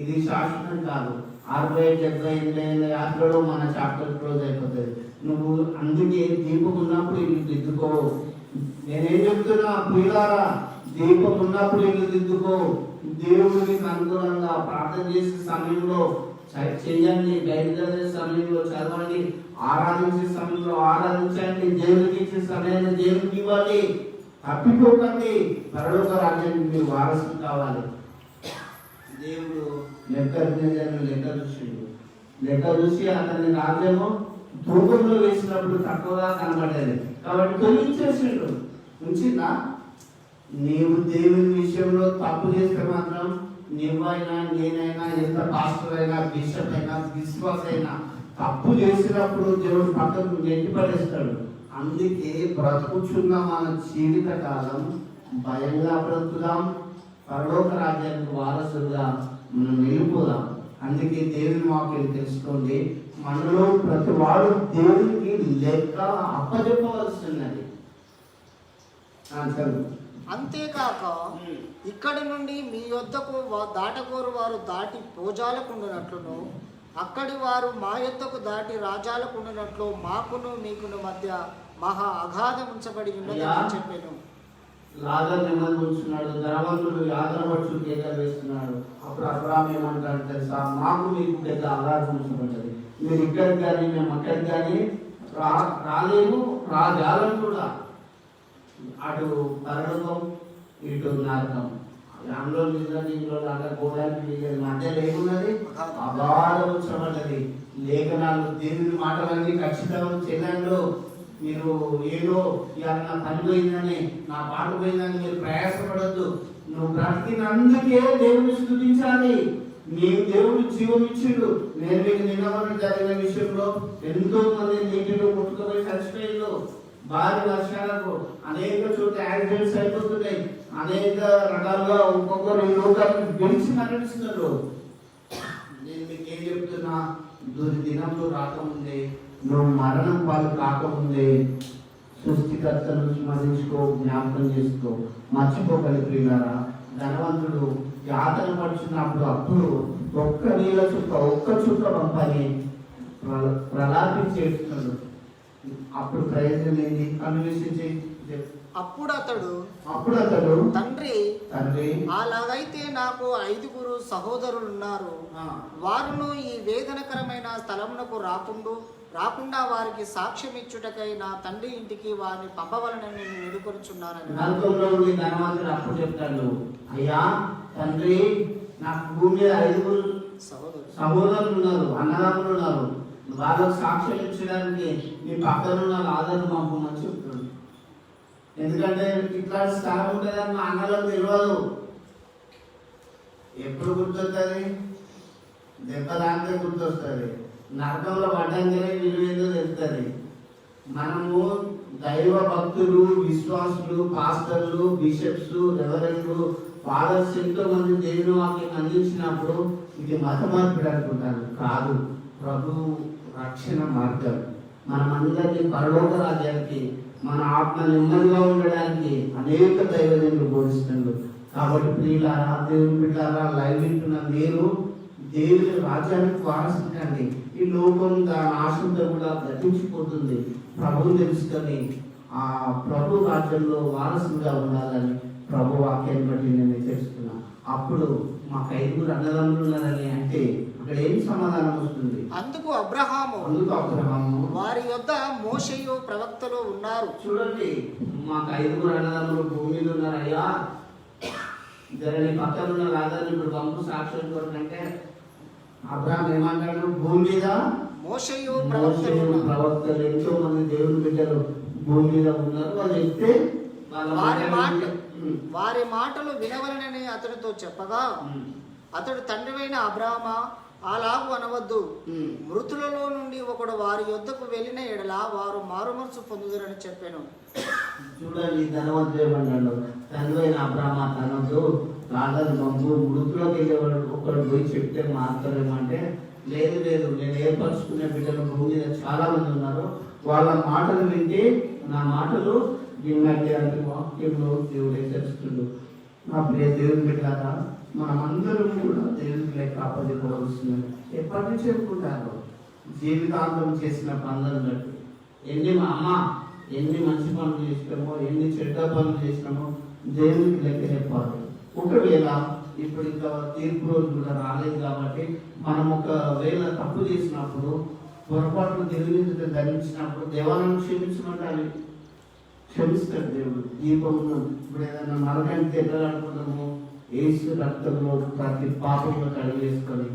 Speaker 1: ఇది శాశ్వతం కాదు. 60-70 యాత్రలో మన చాప్టర్ క్లోజ్ అయిపోతుంది. నువ్వు అందుకే దీపం ఉన్నప్పుడు ఇల్లు దిద్దుకో. నేనేం చెప్తున్నా ప్రియులారా, దీపం ఉన్నప్పుడు ఇల్లు దిద్దుకో. దేవుడికి అనుగుణంగా ప్రార్థన చేసే సమయంలో చేయండి, బయలుదేరే సమయంలో చదవండి, ఆరాధించే సమయంలో ఆరాధించండి, దేవుడికి ఇచ్చే సమయాన్ని దేవుడికి ఇవ్వాలి. తప్పిపోకండి, పరలోక రాజ్యానికి మీరు వారసులు కావాలి. దేవుడు లెక్క చూసి అతని రాజ్యము తూకంలో వేసినప్పుడు తక్కువగా కనబడేది, కాబట్టి తొలగించేసిండు. ఉంచిందా? నీవు దేవుని విషయంలో తప్పు చేస్తే మాత్రం నువ్వైనా నేనైనా, ఎంత పాస్టర్ అయినా, బిషప్ అయినా, విశ్వాస అయినా, తప్పు చేసినప్పుడు దేవుడు పక్కకు నెట్టి పడేస్తాడు. అందుకే బ్రతుకుచున్న మన జీవిత కాలం భయంగా బ్రతుకుదాం, పరలోక రాజ్యానికి వారసులుగా మనం వెళ్ళిపోదాం. అందుకే దేవుని వాక్యం తెలుసుకోండి, మనలో ప్రతి వాడు దేవునికి లెక్క అప్పచెప్పవలసి ఉన్నది.
Speaker 2: అంతేకాక ఇక్కడి నుండి మీ యొద్దకు దాటకోరు వారు దాటి పోజాలకుండునట్లును అక్కడి వారు మా యొద్దకు దాటి రాజాలకుండునట్లు మాకును మీకును మధ్య మహా అగాధం ఉంచబడి ఉన్నది అని చెప్పాను.
Speaker 1: లాజరు నెమ్మది ఉంచున్నాడు, ధనవంతుడు యాతన పడుచు కేకలు వేస్తున్నాడు. అప్పుడు అబ్రాహాము ఏమంటాడు తెలుసా, మాకు మీకు పెద్ద అగాధం ఉంచబడ్డది, మీరు ఇక్కడికి కానీ మేము అక్కడికి కానీ రాలేము, రాజాలను కూడా. అటు పరలోకం ఇటు నరకం, అందులో దీంట్లో అక్కడ పోవడానికి మధ్యలో ఏమున్నది, అగాధం ఉంచబడ్డది. లేఖనాలు దేవుని మాటలన్నీ ఖచ్చితంగా చెల్లంలో మీరు ఏదో ఇవాళ నా పని పోయిందని, నా పాట పోయిందని మీరు ప్రయాసపడద్దు. నువ్వు బ్రతికినందుకే దేవుని స్తుతించాలి. నీకు దేవుడు జీవం ఇచ్చిండు. నేను మీకు నిన్న జరిగిన విషయంలో ఎంతో మంది నీటిలో కొట్టుకుపోయి చచ్చిపోయిండు. భారీ వర్షాలకు అనేక చోట్ల యాక్సిడెంట్స్ అయిపోతున్నాయి. అనేక రకాలుగా ఒక్కొక్కరు ఈ లోకాన్ని గెలిచి మరణిస్తున్నారు. నేను మీకు ఏం చెప్తున్నా, దినంలో రాకముందే, నువ్వు మరణం పాలు కాకముందే సృష్టికర్తను స్మరించుకో, జ్ఞాపకం చేసుకో, మర్చిపోగలి ప్రియులారా. ధనవంతుడు యాతన పడుచున్నప్పుడు అప్పుడు ఒక్క నీళ్ళ చుక్క, ఒక్క చుక్క పంపని ప్రలాపించేస్తున్నాడు. అప్పుడు ప్రయోజనం ఏంటి అన్వేషించి
Speaker 2: అప్పుడు అతడు తండ్రి అలాగైతే నాకు 5 సహోదరులు ఉన్నారు, వారును ఈ వేదనకరమైన స్థలమునకు రాకుండా వారికి సాక్ష్యం ఇచ్చుటకై నా తండ్రి ఇంటికి వారిని పంపవలనని నేను వేడుకొనుచున్నానని.
Speaker 1: నరకంలో ఉండి ధనవంతుడు అప్పుడు చెప్తాడు, అయ్యా తండ్రి, నాకు భూమి మీద 5 సహోదరులు ఉన్నారు, అన్నదమ్ములు ఉన్నారు, వాళ్ళకు సాక్ష్యం ఇచ్చడానికి నీ పక్కన ఉన్న ఆదరణ పంపమని చెప్తాడు. ఎందుకంటే ఇట్లాంటి స్థలం ఉంటుందని మా అన్నలకు తెలియదు. ఎప్పుడు గుర్తొస్తుంది? దెబ్బ దాంతో గుర్తొస్తుంది. నరకంలో పడ్డాకనే విలువేందో తెలుస్తుంది. మనము దైవ భక్తులు, విశ్వాసులు, పాస్టర్లు, బిషప్స్, రెవరెండ్లు, ఫాదర్స్ ఎంతో మంది దేవుని వాక్యం అందించినప్పుడు ఇది మత మార్పిడి అనుకుంటాను. కాదు, ప్రభు రక్షణ మార్గం. మనమందరినీ పరలోక రాజ్యానికి, మన ఆత్మ నెమ్మదిగా ఉండడానికి అనేక దైవజనులు బోధిస్తున్నారు. కాబట్టి ప్రియులారా, దేవుని బిడ్డలారా, లైవ్ వింటున్న మీరు దేవుని రాజ్యానికి వారసుకండి. ఈ లోకం దాని ఆశంతో కూడా గతించిపోతుంది. ప్రభువుని తెలుసుకొని ఆ ప్రభు రాజ్యంలో వారసుగా ఉండాలని ప్రభు వాక్యాన్ని బట్టి నేను హెచ్చరిస్తున్నా. అప్పుడు మాకు 5 అన్నదమ్ములు ఉన్నారని అంటే అక్కడ ఏం సమాధానం వస్తుంది?
Speaker 2: అందుకు అబ్రహాము వారి యొద్ద మోషేయు ప్రవక్తలు ఉన్నారు.
Speaker 1: చూడండి, మాకు 5 అన్నదమ్ములు భూమి మీద ఉన్నారయ్యా, జరని పక్కన ఉన్న రాజాన్ని ఇప్పుడు పంపు సాక్ష్యం కొరకంటే అబ్రహాం ఏమంటాడు? భూమి మీద
Speaker 2: మోషేయు
Speaker 1: ప్రవక్తలు ఎంతో మంది దేవుని బిడ్డలు భూమి మీద ఉన్నారు. వాళ్ళు చెప్తే
Speaker 2: వారి మాటలు వినవలనని అతడితో చెప్పగా అతడు తండ్రివైన అబ్రహామా, అలాగూ అనవద్దు, మృతులలో నుండి ఒకడు వారి యొద్దకు వెళ్ళిన ఎడల వారు మారుమనసు పొందుదరని చెప్పాను.
Speaker 1: చూడండి, ధనవంతుడు ఏమన్నాడు? తండ్రివైన అబ్రహామా తనతో రాజాను పంపు, మృతులకు వెళ్ళేవాడు ఒకడు పోయి చెప్తే మారుతారేమంటే, లేదు లేదు, నేను ఏర్పరచుకునే బిడ్డలు భూమి మీద చాలా మంది ఉన్నారు, వాళ్ళ మాటలు వింటే నా మాటలు విన్నట్టే అంటే వాక్యంలో దేవుడు హెచ్చరిస్తుండు. నా ప్రియ దేవుని బిడ్డలారా, మనమందరం కూడా దేవునికి లెక్క అప్పచెప్పవలసింది. ఎప్పటి నుంచి చెప్పుకుంటారు? జీవితాంతం చేసిన పనులను బట్టి. ఎన్ని మంచి పనులు చేసినామో, ఎన్ని చెడ్డ పనులు చేసినామో దేవునికి లెక్క చెప్పాలి. ఒకవేళ ఇప్పుడు ఇంకా తీర్పు రోజు కూడా రాలేదు కాబట్టి మనం ఒకవేళ తప్పు చేసినప్పుడు, పొరపాట్లు దేవుని ధరించినప్పుడు దేవాలను క్షమించమంటారు. క్షమిస్తాడు దేవుడు. దీపమును ఇప్పుడు ఏదైనా నరకానికి తెల్లాలనుకుంటాము, యేసు రక్తంలో ప్రతి పాపంలో కడిగేసుకొని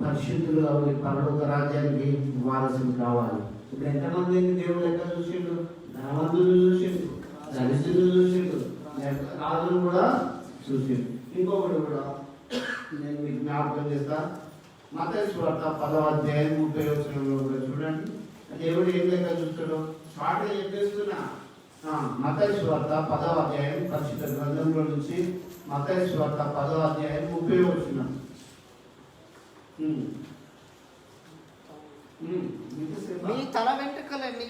Speaker 1: పరిశుద్ధులుగా ఉండి పరలోక రాజ్యానికి వారసులు కావాలి. ఇప్పుడు ఎంతమంది దేవుడు ఎక్కడ చూసిండు? ధనవంతులు చూసిండు, దళితులు చూసిండు, రాజులు కూడా చూసిండు. ఇంకొకటి కూడా నేను మీకు జ్ఞాపకం చేస్తా. మత్తయి సువార్త 10వ అధ్యాయం 30వ వచనంలో కూడా చూడండి. దేవుడు ఏం లెక్క చూస్తాడో షార్ట్గా చెప్పేస్తున్నా. మత్తయి సువార్త 10వ అధ్యాయం, పరిశుద్ధ గ్రంథంలో నుంచి మత్తయి సువార్త 10వ అధ్యాయం 30వ వచనం.
Speaker 2: మీ తల వెంట్రుకలన్నీ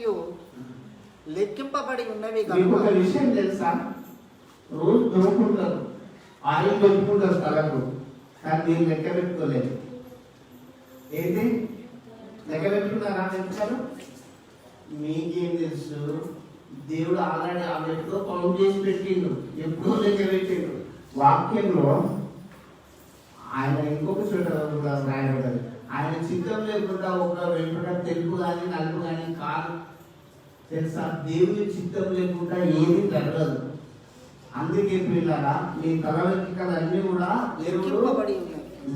Speaker 2: లెక్కింపబడి ఉన్నవి.
Speaker 1: ఒక విషయం తెలుసా? రోజు దొరుకుంటారు, ఆయిల్ పెట్టుకుంటారు తలకు, కానీ నేను లెక్క పెట్టుకోలేదు. ఏంటి లెక్క పెట్టుకున్నారా చెప్తారు? మీకేం తెలుసు? దేవుడు ఆల్రెడీ ఆ లెక్కలో కౌంట్ చేసి పెట్టిండు, ఎప్పుడో లెక్క పెట్టిండు. వాక్యంలో ఆయన ఇంకొక చోట కూడా రాయబడ్డది, ఆయన చిత్తం లేకుండా ఒక వెంట్రుక తెలుపు కానీ నలుపు కానీ కాదు. తెలుసా? దేవుని చిత్తం లేకుండా ఏది జరగదు. అందుకే పిల్లరా, మీ తల వెంట్రుకలన్నీ కూడా దేవుడు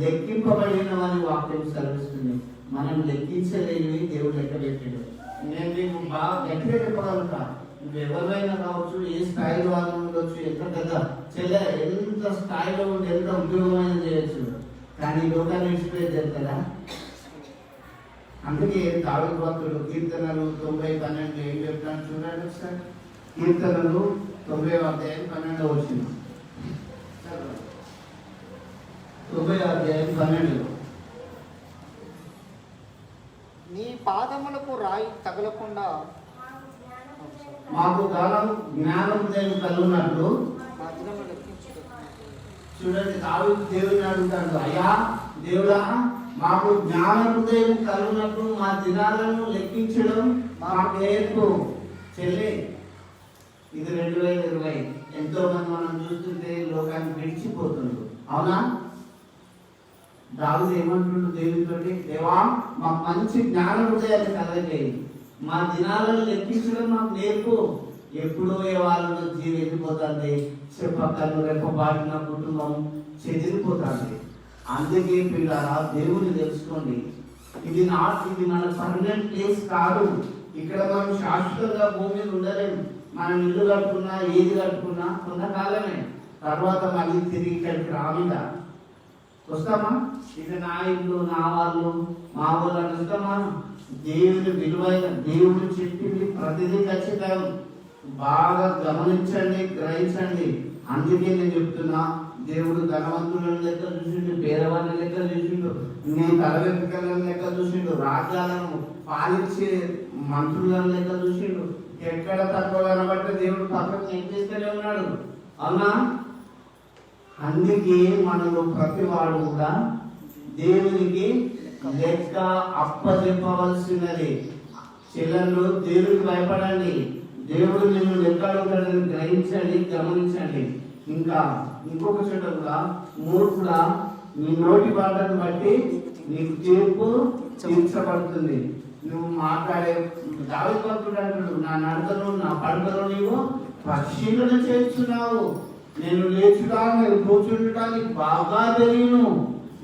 Speaker 1: లెక్కింపబడినవని వాక్యం సెలవిస్తుంది. మనం లెక్కించలేనివి దేవుడు లెక్క పెట్టాడు. నేను మీకు బాగా గట్టిగా చెప్పగలుగుతా, నువ్వు ఎవరైనా కావచ్చు, ఏ స్థాయిలో అని ఉండొచ్చు, ఎంత పెద్ద ఎంత స్థాయిలో ఉండి ఎంత ఉద్యోగమైన చేయొచ్చు, కానీ లోకాన్ని విడిచిపోయి చెప్తారా? అందుకే దావీదు భక్తుడు కీర్తనలు 90:12 ఏం చెప్తాను చూడండి ఒకసారి. కీర్తనలు 90:12 90:12
Speaker 2: నీ పాదములకు రాయి తగలకుండా
Speaker 1: మాకు కాలం జ్ఞానోదయం కలుగునట్లు.
Speaker 2: మా దినములు లెక్కించుటకు.
Speaker 1: చూడండి, దావీదు దేవుని అడుగుతాడు, అయ్యా దేవుడా, మాకు జ్ఞానోదయం కలుగునట్లు మా దినాలను లెక్కించడం మాకు నేర్పు. చెల్లి, ఇది 2020. ఎంతో మంది మనం చూస్తుంటే లోకాన్ని విడిచిపోతుండ్రు, అవునా? దావీదు ఏమంటుండు దేవుడితోటి, దేవా మాకు మంచి జ్ఞాన హృదయాన్ని కలగజేయి, మా దినాలను లెక్కించడం మాకు నేర్పు. ఎప్పుడో వాళ్ళ జీవి వెళ్ళిపోతుంది, చెప్పకలు రెప్పబాటిన కుటుంబం చెదిరిపోతుంది. అందుకే పిల్లరా, దేవుని తెలుసుకోండి, ఇది మన పర్మనెంట్ ప్లేస్ కాదు. ఇక్కడ మనం శాశ్వతంగా భూమి మీద ఉండలేము. మనం ఇల్లు కట్టుకున్నా ఏది కట్టుకున్నా కొంతకాలమే, తర్వాత మళ్ళీ తిరిగి ఇక్కడికి రావిగా వస్తామా? ఇది నా ఇల్లు, నా వాళ్ళు, మా వాళ్ళు అని వస్తామా? దేవుని విలువైన దేవుడు చెప్పింది ప్రతిదీ ఖచ్చితంగా బాగా గమనించండి, గ్రహించండి. అందుకే నేను చెప్తున్నా, దేవుడు ధనవంతులను లెక్క చూసిండు, పేదవాళ్ళని లెక్క చూసిండు, నీ తల వెంట్రుకలను లెక్క చూసిండు, రాజ్యాలను పాలించే మంత్రులను లెక్క చూసిండు. ఎక్కడ తక్కువ కనబడితే దేవుడు పక్కన ఏం చేస్తూనే ఉన్నాడు, అవునా? అందుకే మనలో ప్రతి వాడు కూడా దేవునికి లెక్క అప్పచెప్పవలసినది. చెల్లెళ్ళు, దేవుడికి భయపడండి, దేవుడు నిన్ను లెక్క అడుగుతాడని గ్రహించండి, గమనించండి. ఇంకా ఇంకొక చోట కూడా, మూర్ఖుడా నీ నోటి బాటను బట్టి నీకు తీర్పు తీర్చబడుతుంది. నువ్వు మాట్లాడే దావీదు భక్తుడు అంటాడు, నా నడకను నా పడకను నీవు పరిశీలన చేస్తున్నావు, నేను లేచుడా నేను కూర్చుంటా నీకు బాగా తెలియను,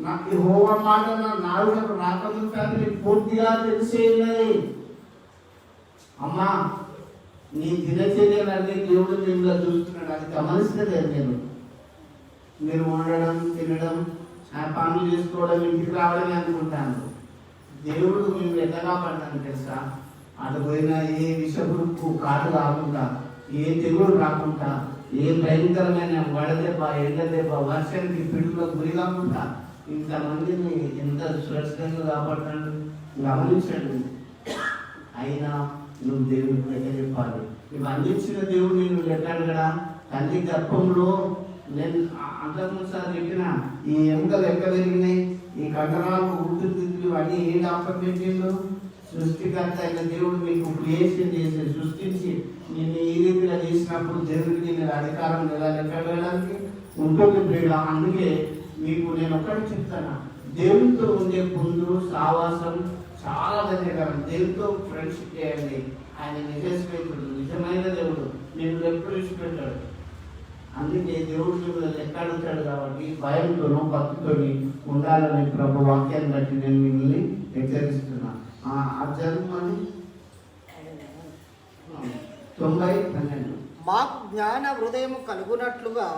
Speaker 1: నాకు యెహోవా మాట నా నాలుకకు రాకముందు నీకు పూర్తిగా తెలిసేది. అమ్మా, నీ దినచర్యలన్నీ దేవుడు నిన్నుగా చూస్తున్నాడు, అది గమనిస్తలేదు. మీరు వండడం, తినడం, పనులు చేసుకోవడం, ఇంటికి రావడమే అనుకుంటాను. దేవుడు మేము ఎట్టగా పడ్డాను తెలుసా? అటు పోయినా ఏ విషపురుకు కాటు రాకుండా, ఏ తెగుడు రాకుండా, ఏ భయంకరమైన వడదెబ్బ, ఎండ దెబ్బ, వర్షానికి పిడుగులకు గురి కాకుండా ఇంతమందిని ఎంత సురక్షితంగా కాపాడుతాడు, గమనించండి. అయినా నువ్వు దేవుడికి లెక్క చెప్పాలి. నువ్వు అందించిన దేవుడు నేను లెక్క అడగడా? తల్లి గర్భంలో నేను అంతకుముందు సార్ చెప్పిన ఈ ఎముకలు లెక్క పెరిగినాయి, ఈ కండరాలు ఊపిరితిత్తులు అన్నీ ఏ డాక్టర్ పెట్టిండు? సృష్టికర్త అయిన దేవుడు మీకు క్రియేషన్ చేసి సృష్టించి నేను ఈ రీతిగా చేసినప్పుడు దేవుడికి నేను అధికారం ఎలా లెక్క వేయడానికి ఉంటుంది ప్రియుడ. అందుకే మీకు నేను ఒకటి చెప్తాను, దేవుడితో ఉండే ముందు సావాసం చాలా ధన్యకరం. దేవుడితో ఫ్రెండ్షిప్ చేయండి. ఆయన నిజస్నేహితుడు, నిజమైన దేవుడు, నేను ఎప్పుడు విడిచిపెట్టాడు. అందుకే దేవుడు మిమ్మల్ని లెక్క అడుగుతాడు కాబట్టి భయంతోనూ భక్తితోని ఉండాలని ప్రభు వాక్యాన్ని బట్టి నేను మిమ్మల్ని హెచ్చరిస్తున్నా. జరుగుమని 90:12
Speaker 2: మాకు జ్ఞాన హృదయం కలుగునట్లుగా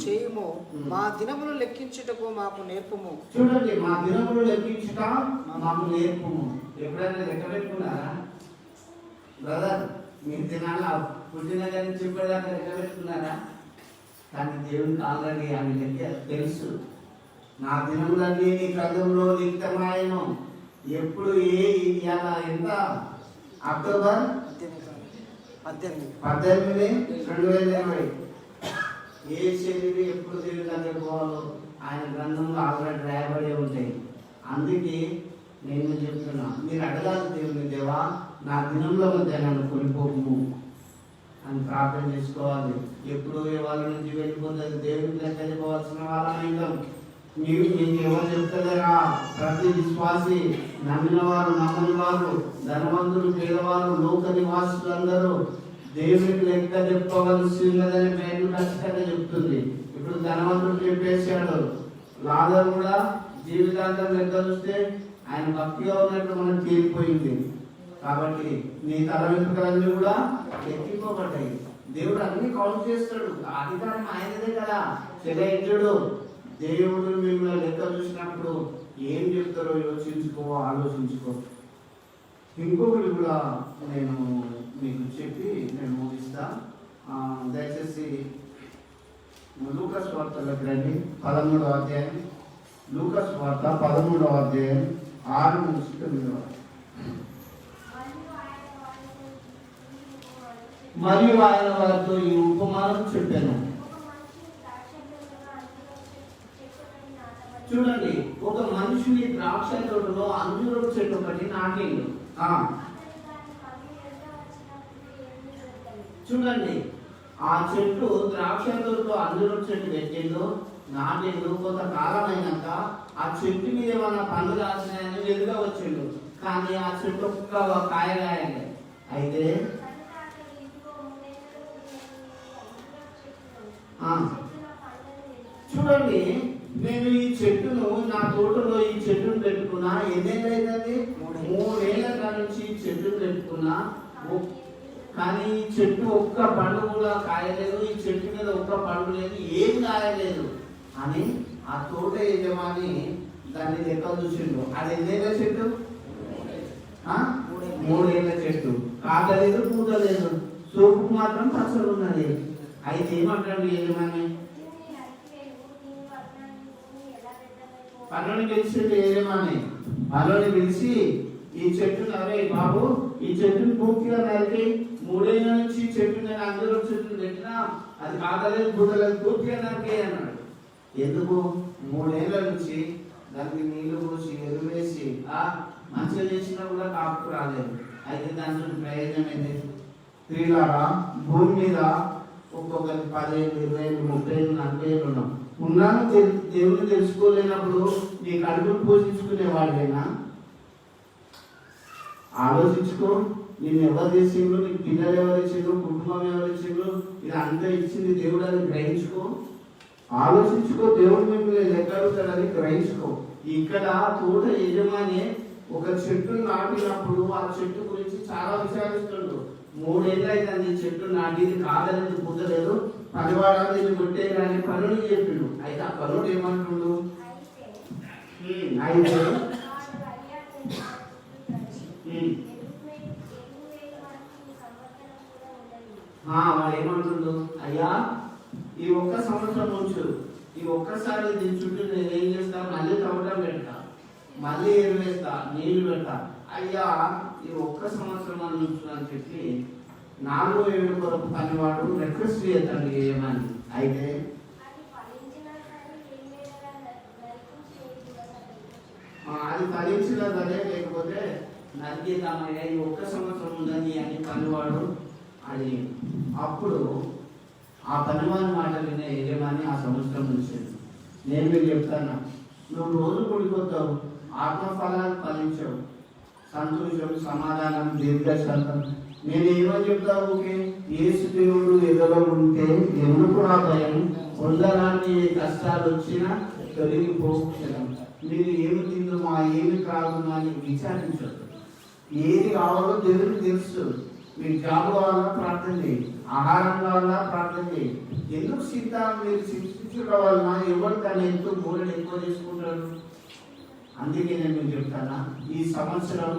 Speaker 2: చేయుము, మా దినములు లెక్కించుటకు మాకు నేర్పుము.
Speaker 1: చూడండి, మా దినములు లెక్కించుట మాకు నేర్పుము. ఎప్పుడైనా లెక్క పెట్టుకున్నారా బ్రదర్? మీ దినాల పుట్టిన కానీ చెప్పేదాకా లెక్క పెట్టుకున్నారా? కానీ దేవునికి ఆల్రెడీ ఆమె లెక్క తెలుసు. నా దినములన్నీ నీ గ్రంథంలో లిఖితమాయెను. ఎప్పుడు ఎంత? అక్టోబర్ 18, 2020. ఏ శరీరం ఎప్పుడు దేవుని దగ్గర పోవాలో ఆయన గ్రంథంలో ఆల్రెడీ రాయబడి ఉంటాయి. అందుకే నేను చెప్తున్నా, మీరు అడగాలి దేవుని, దేవా నా దినంలో మధ్య నన్ను కొనిపోము అని ప్రార్థన చేసుకోవాలి. ఎప్పుడు వాళ్ళ నుంచి వెళ్ళిపోతే దేవుని దగ్గరికి పోవాల్సిన వాళ్ళం. మీకు ఎవరు చెప్తలేరా? ప్రతి విశ్వాసి, నమ్మిన వారు, నమ్మని వారు, ధనవంతులు, పేదవారు, లోక నివాసులందరూ దేవునికి లెక్క చెప్పవలసి ఉన్నదని బైబిల్ ఖచ్చితంగా చెప్తుంది. ఇప్పుడు ధనవంతుడు చెప్పేశాడు, లాజరు కూడా జీవితాంతం లెక్క చూస్తే ఆయన భక్తిగా ఉన్నట్టు మనకు తేలిపోయింది. కాబట్టి నీ తల వెంట్రుకలన్నీ కూడా ఎక్కిపోబడ్డాయి. దేవుడు అన్ని కౌంట్ చేస్తాడు. అధికారం ఆయనదే కదా. చెడైతుడు దేవుడు మిమ్మల్ని లెక్క చూసినప్పుడు ఏం చెప్తారో యోచించుకో, ఆలోచించుకో. ఇంకొకటి కూడా నేను మీకు చెప్పి నేను ముగిస్తా. దయచేసి లూకాసు వార్తలోకి రండి, 13వ అధ్యాయం. లూకాసు వార్త 13వ అధ్యాయం 6-9. మరియు ఆయన వారితో ఈ ఉపమానం చెప్పాను. చూడండి, ఒక మనుషుని ద్రాక్ష తోటలో అంజూరపు చెట్టు ఒకటి నాటిండు. చూడండి, ఆ చెట్టు ద్రాక్ష తోటలో అంజూరపు చెట్టు పెట్టిండు, నాటిండు. కొంతకాలం అయినాక ఆ చెట్టు మీద ఏమన్నా పండు రాసినాయని వెలుగా వచ్చిండు. కానీ ఆ చెట్టు ఒక్క కాయ కాయలే. అయితే చూడండి, నేను ఈ చెట్టును, నా తోటలో ఈ చెట్టును పెట్టుకున్నా. ఎన్నేళ్ళు అవుతుంది? 3 ఏళ్ళ నుంచి ఈ చెట్టును పెట్టుకున్నా. కానీ ఈ చెట్టు ఒక్క పండు కూడా కాయలేదు, ఈ చెట్టు మీద ఒక్క పండు లేదు, ఏం కాయలేదు అని ఆ తోట యజమాని దాన్ని లెక్క చూసిండు. అది ఎన్నేళ్ళ చెట్టు? 3 ఏళ్ళ చెట్టు. కాకలేదు, పూతలేదు, సోపుకు మాత్రం పచ్చలు ఉన్నది. అయితే ఏమంటాడు యజమాని? పనులను పిలిచింది యజమాని. పనులను పిలిచి ఈ చెట్టును, అరే బాబు, ఈ చెట్టును పూర్తిగా నరికి 3 ఏళ్ళ నుంచి చెట్టు నేను అందరూ చెట్టును పెట్టినా అది కాకలేదు, పూతలేదు, పూర్తిగా నరికే అన్నాడు. ఎందుకు? 3 ఏళ్ళ నుంచి దానికి నీళ్లు పోసి ఎరువేసి మంచిగా చేసినా కూడా కాపు రాలేదు. అయితే దాని ప్రయోజనం ఏంటి? స్త్రీలారా, భూమి మీద ఒక్కొక్కరికి 10 ఏళ్ళు, 20 ఏళ్ళు, 30 ఏళ్ళు, 40 ఏళ్ళు ఉన్నాం. ఉన్నాను దేవుని తెలుసుకోలేనప్పుడు నీ కడుపును పోషించుకునేవాడేనా? ఆలోచించుకో. నేను ఎవరు చేసిండ్రు, నీకు పిల్లలు ఎవరు ఇచ్చిండ్రు, కుటుంబం ఎవరు ఇచ్చిండ్రు, ఇది అంతా ఇచ్చింది దేవుడు అని గ్రహించుకో. ఆలోచించుకో. దేవుడు మిమ్మల్ని లెక్కడుతాడని గ్రహించుకో. ఇక్కడ తోట యజమాని ఒక చెట్టు నాటినప్పుడు ఆ చెట్టు గురించి చాలా విచారిస్తుండ్రు. 3 ఏళ్ళు అయితే చెట్టు నాటిది కాదలేదు, పూతలేదు, పనివాడాలి ఇది కొట్టే కానీ పనులు చెప్పిండు. అయితే ఆ పనులు ఏమంటుండు? అయితే వాడు ఏమంటుండు? అయ్యా, ఈ 1 సంవత్సరం ఉంచు, ఈ ఒక్కసారి దీని చుట్టూ నేను ఏం చేస్తా, మళ్ళీ తవ్వటం పెడతా, మళ్ళీ ఎరువేస్తా, నీళ్లు పెడతా. అయ్యా, ఈ 1 సంవత్సరం అని ఉంచు అని చెప్పి 4వ ఏడు కొరకు పనివాడు రిక్వెస్ట్ చేస్తాడు ఏమని. అయితే అది ఫలించిన సరే, లేకపోతే నరికేద్దామయ్యా, ఈ 1 సంవత్సరం ఉందని అని పనివాడు అది. అప్పుడు ఆ పనివాని మాట వినే యజమాని ఆ సంవత్సరం ఉంచాడు. నేను మీకు చెప్తాను, నువ్వు రోజు గుడికొద్దావు, ఆత్మఫలాలు ఫలించావు, సంతోషం, సమాధానం, దీర్ఘశాంతం. నేను ఏమని చెప్తావు? ఓకే, యేసు దేవుడు ఎదులో ఉంటే ఎందుకు నా భయం? పొందరాని కష్టాలు వచ్చినా తొలగిపోక్షణం. మీరు ఏమి తిందుమా, ఏమి కాదుమా అని విచారించదు. ఏది కావాలో దేవుడికి తెలుసు. మీకు జాబ్ కావాలా ప్రార్థన చేయి, ఆహారం కావాలా ప్రార్థన చేయి. ఎందుకు మీరు శిక్షించడం వలన ఎవరు తన ఎంతో మూలని ఎక్కువ చేసుకుంటారు? అందుకే నేను మీకు చెప్తానా, ఈ సంవత్సరం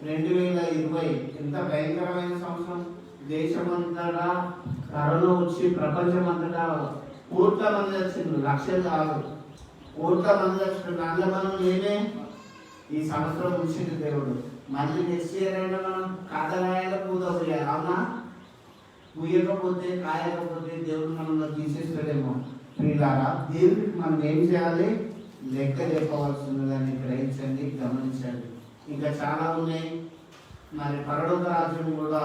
Speaker 1: 2020 ఎంత భయంకరమైన సంవత్సరం. దేశమంతటా కరోనా వచ్చి ప్రపంచమంతటా కోట్ల మంది వచ్చిండ్రు, లక్షలు కాదు, కోట్ల మంది వచ్చిండ్రు. అందులో మనం నేనే ఈ సంవత్సరం వచ్చింది దేవుడు. మళ్ళీ నెక్స్ట్ ఇయర్ అయినా మనం కథ రాయాల పూజ చేయాలి. అవునా? పూయకపోతే కాయకపోతే దేవుడు మనల్ని తీసేస్తాడేమో. ప్రియులారా, దేవుడికి మనం ఏం చేయాలి? లెక్క చెప్పవలసిందని గ్రహించండి, గమనించండి. ఇంకా చాలా ఉన్నాయి. మరి పరలోక రాజ్యం కూడా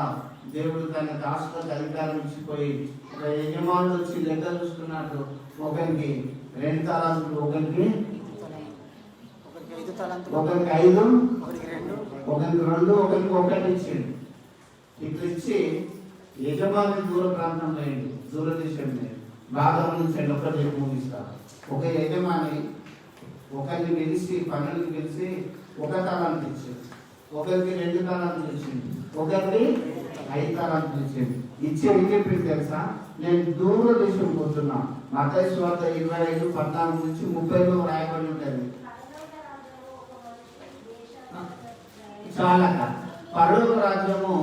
Speaker 1: దేవుడు తన దాసులకు అధికారం ఇచ్చిపోయి ఒక యజమానులు వచ్చి లెక్క చూసుకున్నట్టు ఒకరికి 2 తలాంతులు, ఒకరికి 5, ఒకరికి 2, ఒకరికి 1 ఇచ్చిండు. ఇట్లా ఇచ్చి యజమాని దూర ప్రాంతం పోయింది, దూరదేశం లేదు, బాగా గమనించండి. ఒకటి ముగిస్తారు. ఒక యజమాని ఒకరిని పిలిచి, పనులు పిలిచి 1 తలాంతు ఇచ్చింది, ఒకరికి 2 తలాంతులు ఇచ్చింది, ఒకరికి 5 తలాంతులు ఇచ్చింది. ఇచ్చి ఏం చెప్పింది తెలుసా? నేను దూరదేశం పోతున్నా. మత్తయి సువార్త 25:14 నుంచి 30లో రాయబడి ఉంటుంది. చాలా పరలోక రాజ్యము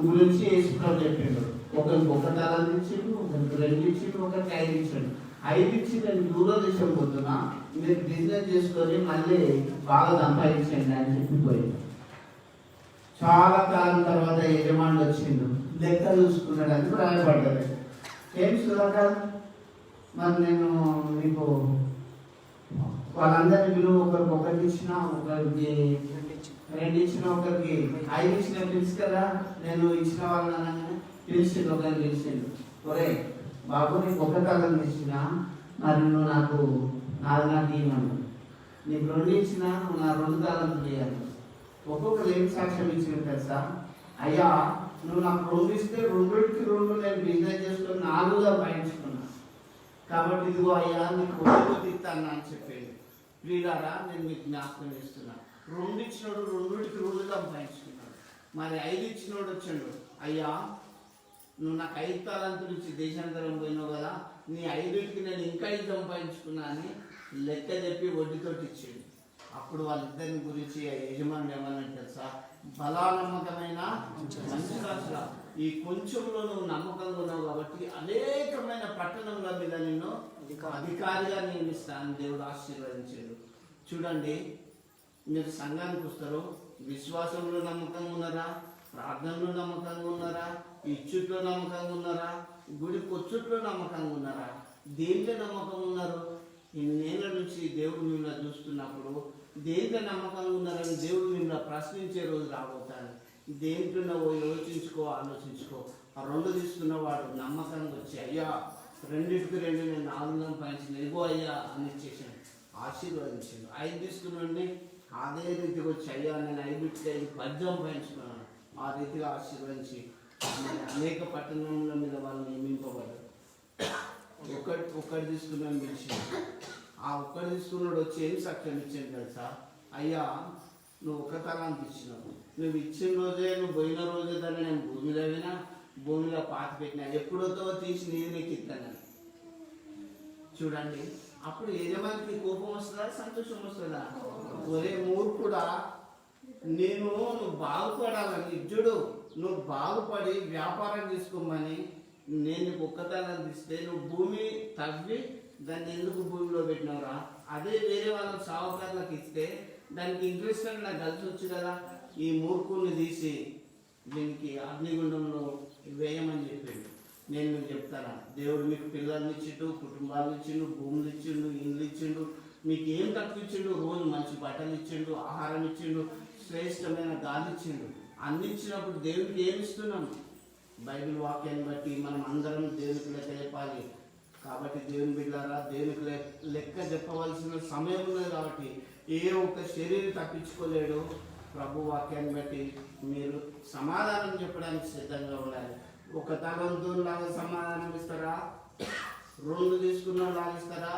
Speaker 1: గురించి యేసుప్రభు చెప్పిండు. ఒకరికి 1 తలాంతు ఇచ్చిండు, ఒకరికి 2 ఇచ్చిండు, ఒకరికి 5 ఇచ్చిండు. 5 ఇచ్చి నేను దూరదేశం పోతున్నా, మీరు బిజినెస్ చేసుకొని మళ్ళీ బాగా సంపాదించండి అని చెప్పిపోయింది. చాలా కాలం తర్వాత యజమానుడు వచ్చిండు, లెక్క చూసుకున్నాడు అని రాయబడ్డది. ఏం సుధాకర్, మరి నేను మీకు వాళ్ళందరినీ విలువ ఒకరికి 1 ఇచ్చిన, ఒకరికి 2 ఇచ్చిన, ఒకరికి 5 ఇచ్చిన తెలుసు కదా. నేను ఇచ్చిన వాళ్ళని పిలిచిండు, ఒకరిని పిలిచిండు. ఒరే బాబు, నీకు 1 తలాంతు ఇచ్చిన, మరి నువ్వు నాకు ఇవ్వను. నీకు 2 ఇచ్చిన, నువ్వు నా 2 తలాంతులు ఇవ్వాలి. ఒక్కొక్కరు ఏం సాక్ష్యం ఇచ్చిన తెలుసా? అయ్యా, నువ్వు నాకు 2 ఇస్తే 2కి 2 నేను బిజినెస్ చేసుకొని 4గా పయించుకున్నా. కాబట్టి ఇదిగో అయ్యా, నీకు 1 ఇస్తాను అని చెప్పేది. ప్రియులారా, నేను మీకు జ్ఞాపకం చేస్తున్నా. 2 ఇచ్చినోడు 2కి 2గా పయించుకున్నాడు. మరి 5 ఇచ్చినోడు వచ్చాడు, అయ్యా నువ్వు నాకు 5 తలాంతులు ఇచ్చి దేశాంతరం పోయినావు కదా, నీ 5కి నేను ఇంకా 5 సంపాదించుకున్నా అని లెక్క చెప్పి వడ్డీతో ఇచ్చాడు. అప్పుడు వాళ్ళిద్దరిని గురించి యజమాని ఏమన్నా తెలుసా? బలానమ్మకమైన మంచి రాజురా, ఈ కొంచెంలో నువ్వు నమ్మకంగా ఉన్నావు కాబట్టి అనేకమైన పట్టణంలో మీద నిన్ను అధికారిగా నియమిస్తాను దేవుడు ఆశీర్వదించాడు. చూడండి, మీరు సంఘానికి వస్తారు, విశ్వాసంలో నమ్మకంగా ఉన్నారా? ప్రార్థనలో నమ్మకంగా ఉన్నారా? ఇచ్చుట్లో నమ్మకంగా ఉన్నారా? గుడికి వచ్చుట్లో నమ్మకంగా ఉన్నారా? దేంట్లో నమ్మకం ఉన్నారు? ఇన్నేళ్ళ నుంచి దేవుడు మిమ్మల్ని చూస్తున్నప్పుడు దేంట్లో నమ్మకంగా ఉన్నారని దేవుడు మిమ్మల్ని ప్రశ్నించే రోజు రాబోతాను. దేంట్లో ఆలోచించుకో. ఆ 2 తీసుకున్నవాడు నమ్మకంగా వచ్చి, అయ్యా 2కి 2 నేను 4 సంపాదించిన, ఇగో అయ్యా అని ఇచ్చేసాను, ఆశీర్వదించాను. 5 తీసుకున్నాండి, అదే రీతికి వచ్చి, అయ్యా నేను 5కి 5 10 సంపాదించుకున్నాను, ఆ రీతిగా ఆశీర్వదించి అనేక పట్టణముల మీద వాళ్ళు నియమింపబడ్డారు. ఒక్కటి తీసుకున్నాను పిలిచింది. ఆ 1 తీసుకున్నాడు వచ్చి ఏం సాక్ష్యం ఇచ్చాను తెలుసా? అయ్యా, నువ్వు 1 తలాంతు ఇచ్చినావు, నువ్వు ఇచ్చిన రోజే, నువ్వు పోయిన రోజే దాన్ని నేను భూమిలో పాతి పెట్టినా, ఎప్పుడోతో తీసి నీకు ఇస్తానని. చూడండి, అప్పుడు యజమానికి కోపం వస్తుందా, సంతోషం వస్తుందా? ఒరే మూర్ఖుడా, నువ్వు బాగుపడాలని ఇజ్జుడు, నువ్వు బాగుపడి వ్యాపారం చేసుకోమని నేను 1 తలాంతు ఇస్తే నువ్వు భూమి తవ్వి దాన్ని ఎందుకు భూమిలో పెట్టినవరా? అదే వేరే వాళ్ళకి సావుకారులకు ఇస్తే దానికి ఇంట్రెస్ట్ అని నాకు కలిసి వచ్చు కదా. ఈ మూర్ఖుని తీసి దీనికి అగ్నిగుండంలో వేయమని చెప్పాడు. నేను మీకు చెప్తాను, దేవుడు మీకు పిల్లల్ని ఇచ్చిండు, కుటుంబాలు ఇచ్చిండు, భూములు ఇచ్చిండు, ఇండ్లు ఇచ్చిండు, మీకు ఏం తక్కువ ఇచ్చిండు? రోజు మంచి బట్టలు ఇచ్చిండు, ఆహారం ఇచ్చిండు, శ్రేష్టమైన గాలి ఇచ్చిండు. అన్ని ఇచ్చినప్పుడు దేవుడికి ఏమి ఇస్తున్నాం? బైబిల్ వాక్యాన్ని బట్టి మనం అందరం దేవునికి లెక్క చెప్పాలి. కాబట్టి దేవుని బిడ్డలారా, దేవునికి లెక్క చెప్పవలసిన సమయం ఉన్నది. కాబట్టి ఏ ఒక్క శరీరం తప్పించుకోలేడు. ప్రభు వాక్యాన్ని బట్టి మీరు సమాధానం చెప్పడానికి సిద్ధంగా ఉండాలి. 1 తలాంతు లాగా సమాధానం ఇస్తారా? 2 తీసుకున్న లాగా ఇస్తారా?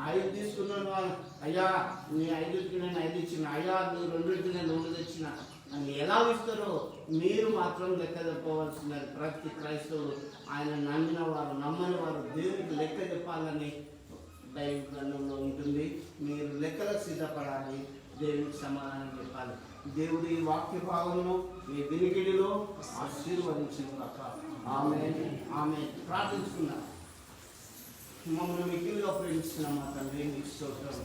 Speaker 1: 5 తీసుకున్న వాళ్ళు, అయ్యా నీ 5కి నేను 5 ఇచ్చిన, అయ్యా నీ 2కి నేను 2 తెచ్చిన అని ఎలా ఇస్తారో మీరు మాత్రం లెక్క చెప్పవలసినది. ప్రతి క్రైస్తవుడు, ఆయన నమ్మిన వారు నమ్మని వారు దేవునికి లెక్క చెప్పాలని బైబిల్ గ్రంథంలో ఉంటుంది. మీరు లెక్కలకు సిద్ధపడాలి, దేవునికి సమాధానం చెప్పాలి. దేవుడు ఈ వాక్య భాగంలో మీ వినికిడిలో ఆశీర్వదించిన కాక ఆమె ప్రార్థించుకున్నారు. మమ్మల్ని మిక్కిలిగా ప్రేమిస్తున్న మా తండ్రి, మీకు స్తోత్రం.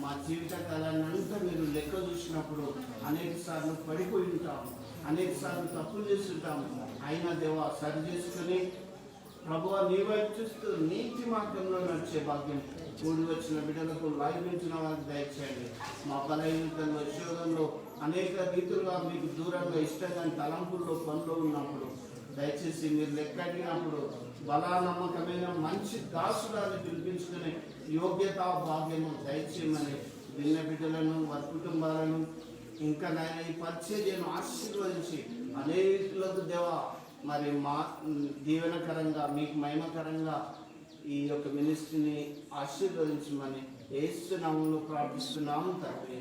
Speaker 1: మా జీవిత కాలాన్ని అంతా మీరు లెక్క చూసినప్పుడు అనేక సార్లు పడిపోయి ఉంటాము. అనేక సార్లు తప్పులు చేస్తుంటాము. అయినా దేవా సరి చేసుకుని ప్రభువా నీ వైపు చూస్తూ నీతి మార్గంలో నడిచే భాగ్యం కూడి వచ్చిన బిడ్డలకు లైవించిన వారికి దయచేయండి. మా బలహీనతల్లో శోధంలో అనేక రీతులుగా మీకు దూరంగా ఇష్టంగా తలంపుల్లో పనులు ఉన్నప్పుడు దయచేసి మీరు లెక్కడినప్పుడు బలానమ్మకమైన మంచి దాసురాన్ని పిలిపించుకునే యోగ్యత భాగ్యము దయచేయమని విన్న బిడ్డలను వారి కుటుంబాలను ఇంకా నాయన ఈ పరిచర్యను ఆశీర్వదించి అనేకులకు దేవా మరి మా దీవెనకరంగా మీకు మహిమకరంగా ఈ యొక్క మినిస్ట్రీని ఆశీర్వదించమని యేసు నామములో ప్రార్థిస్తున్నాము తండ్రి.